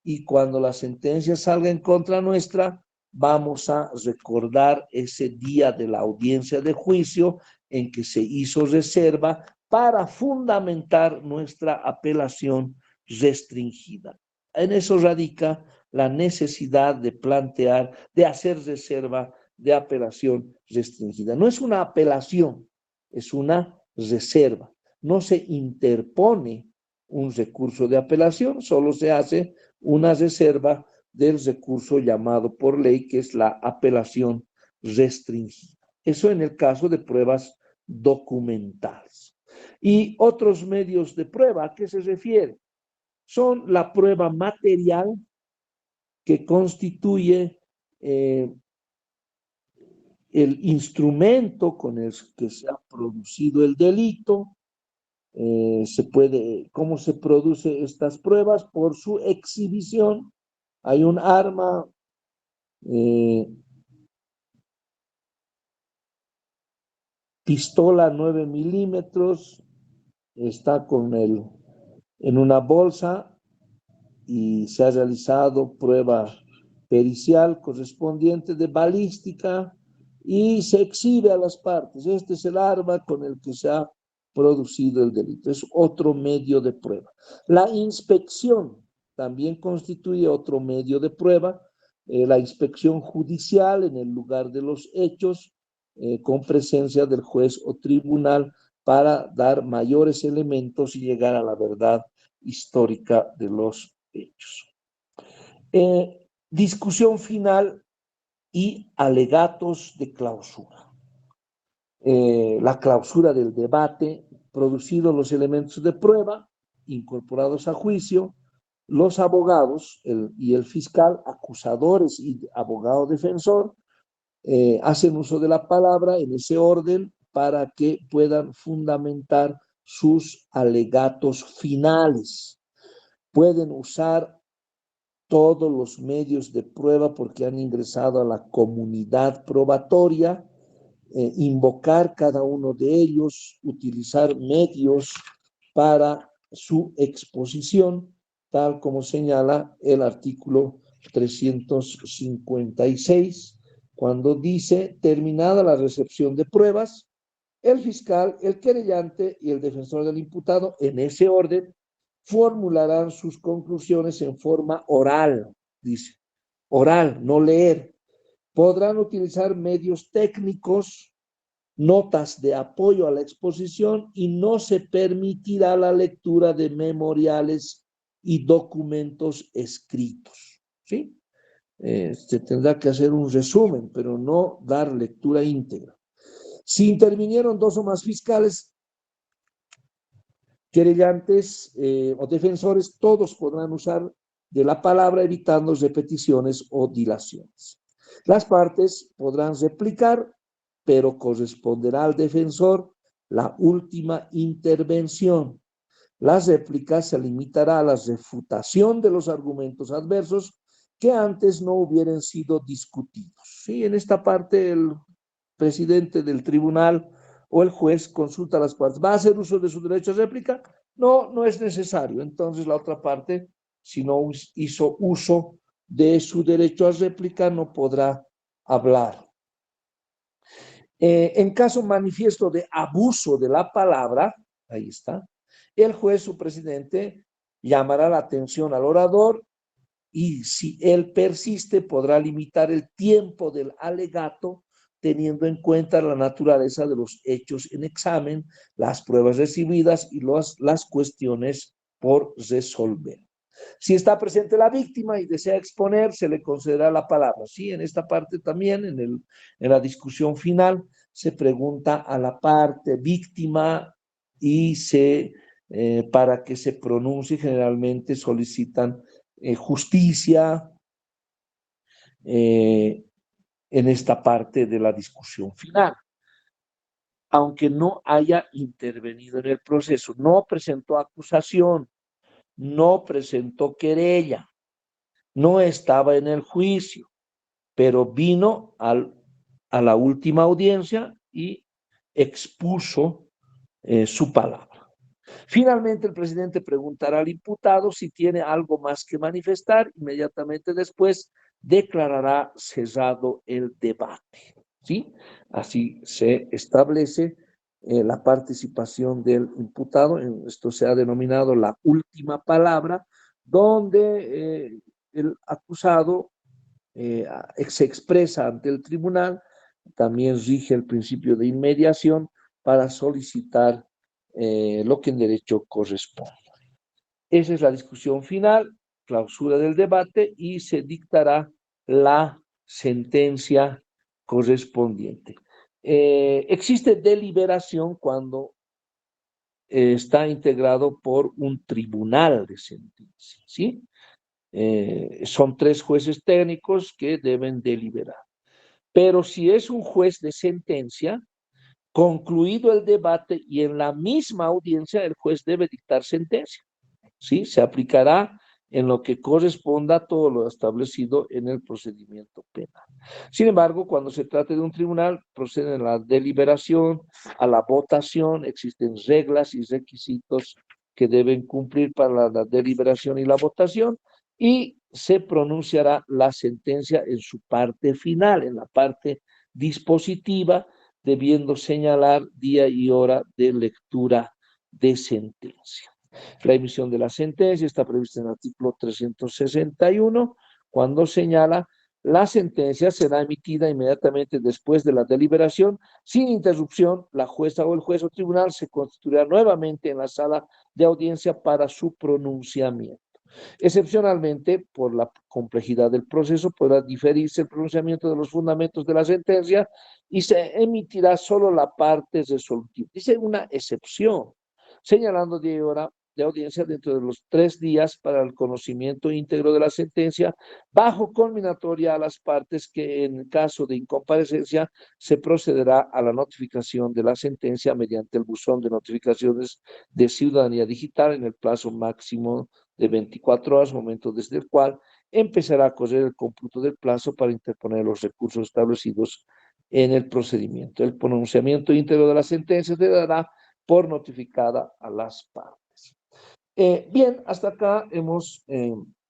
y cuando la sentencia salga en contra nuestra, vamos a recordar ese día de la audiencia de juicio en que se hizo reserva para fundamentar nuestra apelación restringida. En eso radica la necesidad de plantear, de hacer reserva de apelación restringida. No es una apelación, es una reserva. No se interpone un recurso de apelación, solo se hace una reserva del recurso llamado por ley, que es la apelación restringida. Eso en el caso de pruebas documentales. Y otros medios de prueba, ¿a qué se refiere? Son la prueba material que constituye el instrumento con el que se ha producido el delito. ¿Cómo se produce estas pruebas? Por su exhibición. Hay un arma pistola 9 milímetros, está en una bolsa y se ha realizado prueba pericial correspondiente de balística y se exhibe a las partes. Este es el arma con el que se ha producido el delito. Es otro medio de prueba. La inspección también constituye otro medio de prueba. La inspección judicial en el lugar de los hechos, con presencia del juez o tribunal para dar mayores elementos y llegar a la verdad histórica de los hechos. Discusión final y alegatos de clausura. La clausura del debate, producidos los elementos de prueba, incorporados a juicio, los abogados y el fiscal, acusadores y abogado defensor, hacen uso de la palabra en ese orden para que puedan fundamentar sus alegatos finales. Pueden usar todos los medios de prueba porque han ingresado a la comunidad probatoria, invocar cada uno de ellos, utilizar medios para su exposición, tal como señala el artículo 356, cuando dice, terminada la recepción de pruebas, el fiscal, el querellante y el defensor del imputado, en ese orden, formularán sus conclusiones en forma oral, dice, oral, no leer. Podrán utilizar medios técnicos, notas de apoyo a la exposición y no se permitirá la lectura de memoriales y documentos escritos, ¿sí? Se tendrá que hacer un resumen, pero no dar lectura íntegra. Si intervinieron dos o más fiscales, querellantes o defensores, todos podrán usar de la palabra evitando repeticiones o dilaciones. Las partes podrán replicar, pero corresponderá al defensor la última intervención. La réplica se limitará a la refutación de los argumentos adversos que antes no hubieran sido discutidos. Sí, en esta parte el presidente del tribunal o el juez consulta a las partes. ¿Va a hacer uso de su derecho a réplica? No, no es necesario. Entonces la otra parte, si no hizo uso de su derecho a réplica, no podrá hablar. En caso manifiesto de abuso de la palabra, ahí está, el juez o presidente llamará la atención al orador y si él persiste podrá limitar el tiempo del alegato teniendo en cuenta la naturaleza de los hechos en examen, las pruebas recibidas y las cuestiones por resolver. Si está presente la víctima y desea exponer, se le concederá la palabra. Sí, en esta parte también, en la discusión final, se pregunta a la parte víctima y para que se pronuncie, generalmente solicitan justicia en esta parte de la discusión final. Aunque no haya intervenido en el proceso, no presentó acusación, no presentó querella, no estaba en el juicio, pero vino a la última audiencia y expuso su palabra. Finalmente, el presidente preguntará al imputado si tiene algo más que manifestar. Inmediatamente después declarará cerrado el debate. ¿Sí? Así se establece la participación del imputado. Esto se ha denominado la última palabra, donde el acusado se expresa ante el tribunal. También rige el principio de inmediación para solicitar lo que en derecho corresponde. Esa es la discusión final, clausura del debate y se dictará la sentencia correspondiente. Existe deliberación cuando está integrado por un tribunal de sentencia, ¿sí? Son 3 jueces técnicos que deben deliberar. Pero si es un juez de sentencia, concluido el debate y en la misma audiencia, el juez debe dictar sentencia. ¿Sí? Se aplicará en lo que corresponda a todo lo establecido en el procedimiento penal. Sin embargo, cuando se trate de un tribunal, procede a la deliberación, a la votación, existen reglas y requisitos que deben cumplir para la deliberación y la votación, y se pronunciará la sentencia en su parte final, en la parte dispositiva, debiendo señalar día y hora de lectura de sentencia. La emisión de la sentencia está prevista en el artículo 361, cuando señala la sentencia será emitida inmediatamente después de la deliberación. Sin interrupción, la jueza o el juez o tribunal se constituirá nuevamente en la sala de audiencia para su pronunciamiento. Excepcionalmente, por la complejidad del proceso, podrá diferirse el pronunciamiento de los fundamentos de la sentencia y se emitirá solo la parte resolutiva. Dice una excepción, señalando día y hora de audiencia dentro de los 3 días para el conocimiento íntegro de la sentencia, bajo conminatoria a las partes que en caso de incomparecencia se procederá a la notificación de la sentencia mediante el buzón de notificaciones de ciudadanía digital en el plazo máximo de 24 horas, momento desde el cual empezará a correr el cómputo del plazo para interponer los recursos establecidos en el procedimiento. El pronunciamiento íntegro de la sentencia se dará por notificada a las partes. Bien, hasta acá hemos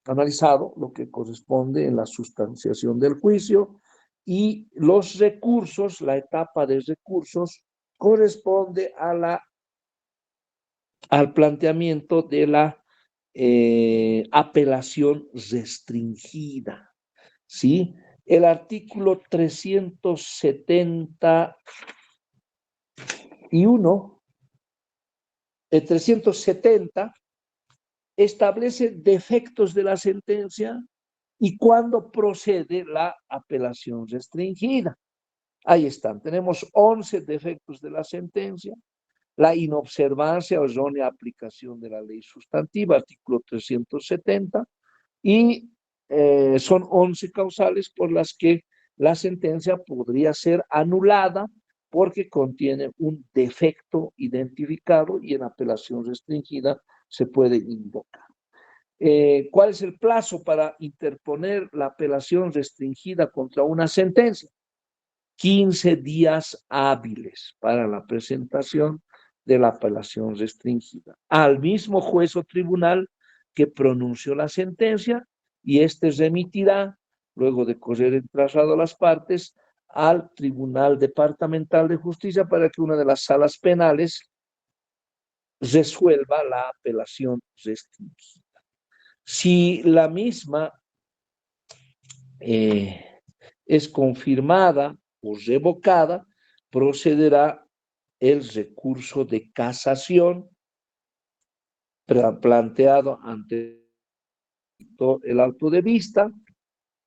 analizado lo que corresponde en la sustanciación del juicio y los recursos, la etapa de recursos corresponde al planteamiento de la apelación restringida, ¿sí? El artículo 371, el 370, establece defectos de la sentencia y cuándo procede la apelación restringida. Ahí están, tenemos 11 defectos de la sentencia: la inobservancia o errónea aplicación de la ley sustantiva, artículo 370, y son 11 causales por las que la sentencia podría ser anulada porque contiene un defecto identificado y en apelación restringida se puede invocar. ¿Cuál es el plazo para interponer la apelación restringida contra una sentencia? 15 días hábiles para la presentación de la apelación restringida al mismo juez o tribunal que pronunció la sentencia, y éste remitirá, luego de correr el traslado a las partes, al Tribunal Departamental de Justicia para que una de las salas penales resuelva la apelación restringida. Si la misma es confirmada o revocada, procederá el recurso de casación planteado ante el auto de vista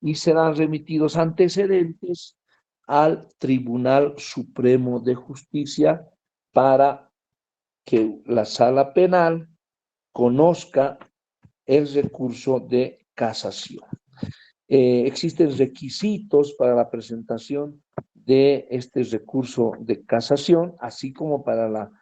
y serán remitidos antecedentes al Tribunal Supremo de Justicia para que la sala penal conozca el recurso de casación. Existen requisitos para la presentación de este recurso de casación, así como para la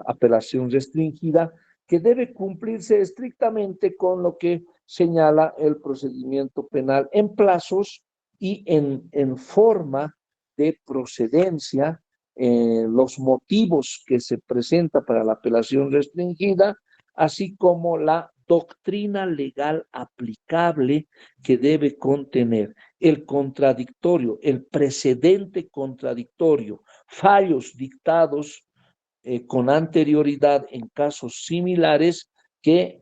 apelación restringida, que debe cumplirse estrictamente con lo que señala el procedimiento penal en plazos y en forma de procedencia, los motivos que se presenta para la apelación restringida, así como la doctrina legal aplicable que debe contener el contradictorio, el precedente contradictorio, fallos dictados con anterioridad en casos similares que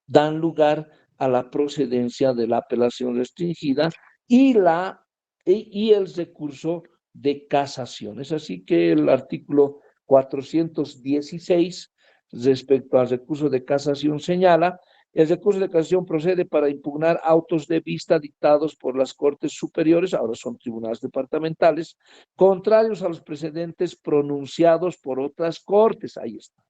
dan lugar a la procedencia de la apelación restringida y el recurso de casación. Es así que el artículo 416 respecto al recurso de casación señala: el recurso de casación procede para impugnar autos de vista dictados por las Cortes Superiores, ahora son tribunales departamentales, contrarios a los precedentes pronunciados por otras Cortes, ahí está,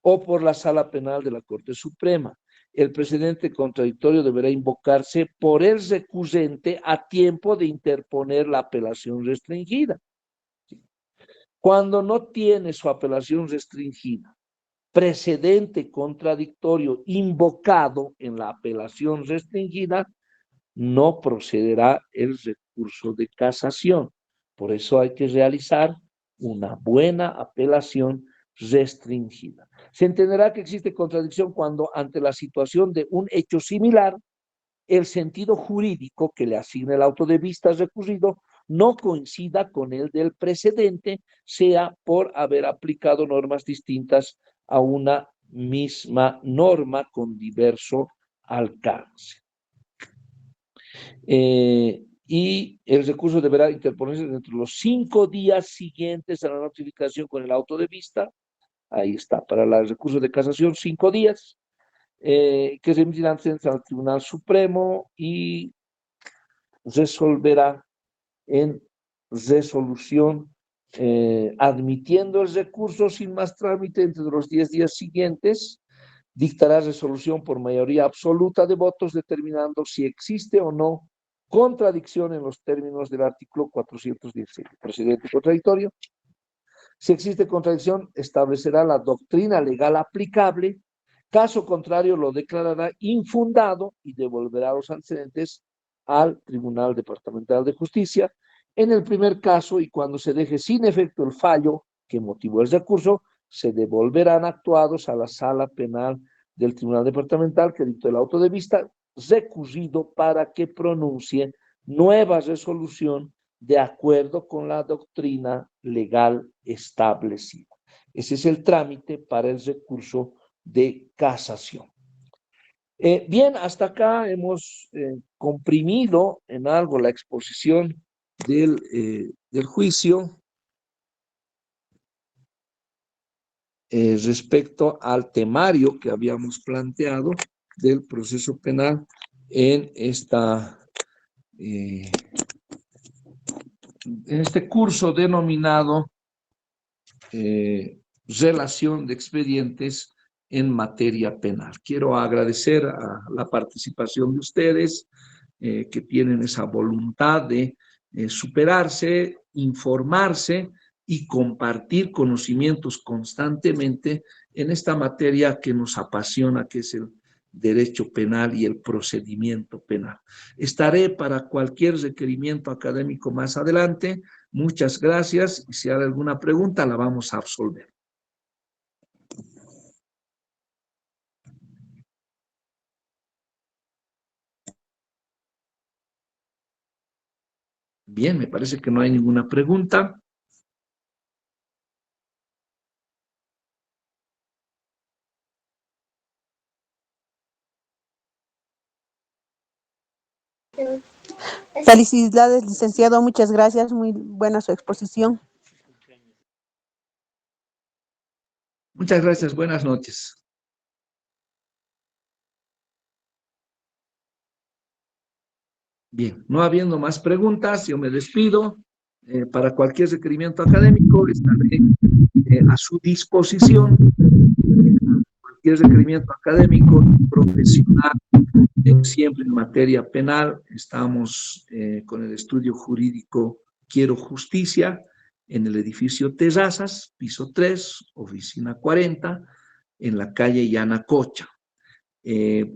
o por la Sala Penal de la Corte Suprema. El precedente contradictorio deberá invocarse por el recusante a tiempo de interponer la apelación restringida. Cuando no tiene su apelación restringida precedente contradictorio invocado en la apelación restringida, no procederá el recurso de casación. Por eso hay que realizar una buena apelación restringida. Se entenderá que existe contradicción cuando, ante la situación de un hecho similar, el sentido jurídico que le asigna el auto de vista recurrido no coincida con el del precedente, sea por haber aplicado normas distintas a una misma norma con diverso alcance. Y el recurso deberá interponerse dentro de los 5 días siguientes a la notificación con el auto de vista. Ahí está, para el recurso de casación, 5 días, que se emitirán al Tribunal Supremo y resolverá en resolución, admitiendo el recurso sin más trámite entre los 10 días siguientes. Dictará resolución por mayoría absoluta de votos, determinando si existe o no contradicción en los términos del artículo 416. Precedente contradictorio. Si existe contradicción, establecerá la doctrina legal aplicable. Caso contrario, lo declarará infundado y devolverá los antecedentes al Tribunal Departamental de Justicia. En el primer caso, y cuando se deje sin efecto el fallo que motivó el recurso, se devolverán actuados a la sala penal del Tribunal Departamental que dictó el auto de vista recurrido para que pronuncie nueva resolución de acuerdo con la doctrina legal establecida. Ese es el trámite para el recurso de casación. Bien, hasta acá hemos comprimido en algo la exposición del juicio respecto al temario que habíamos planteado del proceso penal en este curso denominado Relación de expedientes en materia penal. Quiero agradecer a la participación de ustedes que tienen esa voluntad de superarse, informarse y compartir conocimientos constantemente en esta materia que nos apasiona, que es el derecho penal y el procedimiento penal. Estaré para cualquier requerimiento académico más adelante. Muchas gracias y si hay alguna pregunta la vamos a absolver. Bien, me parece que no hay ninguna pregunta. Felicidades, licenciado. Muchas gracias. Muy buena su exposición. Muchas gracias. Buenas noches. Bien, no habiendo más preguntas, yo me despido. Para cualquier requerimiento académico estaré a su disposición. Cualquier requerimiento académico, profesional, siempre en materia penal, estamos con el estudio jurídico Quiero Justicia en el edificio Terrazas, piso 3, oficina 40, en la calle Yanacocha.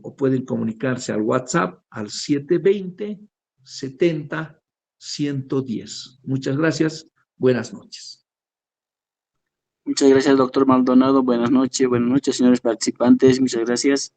O pueden comunicarse al WhatsApp al 720-70-110. Muchas gracias. Buenas noches. Muchas gracias, doctor Maldonado. Buenas noches, señores participantes. Muchas gracias.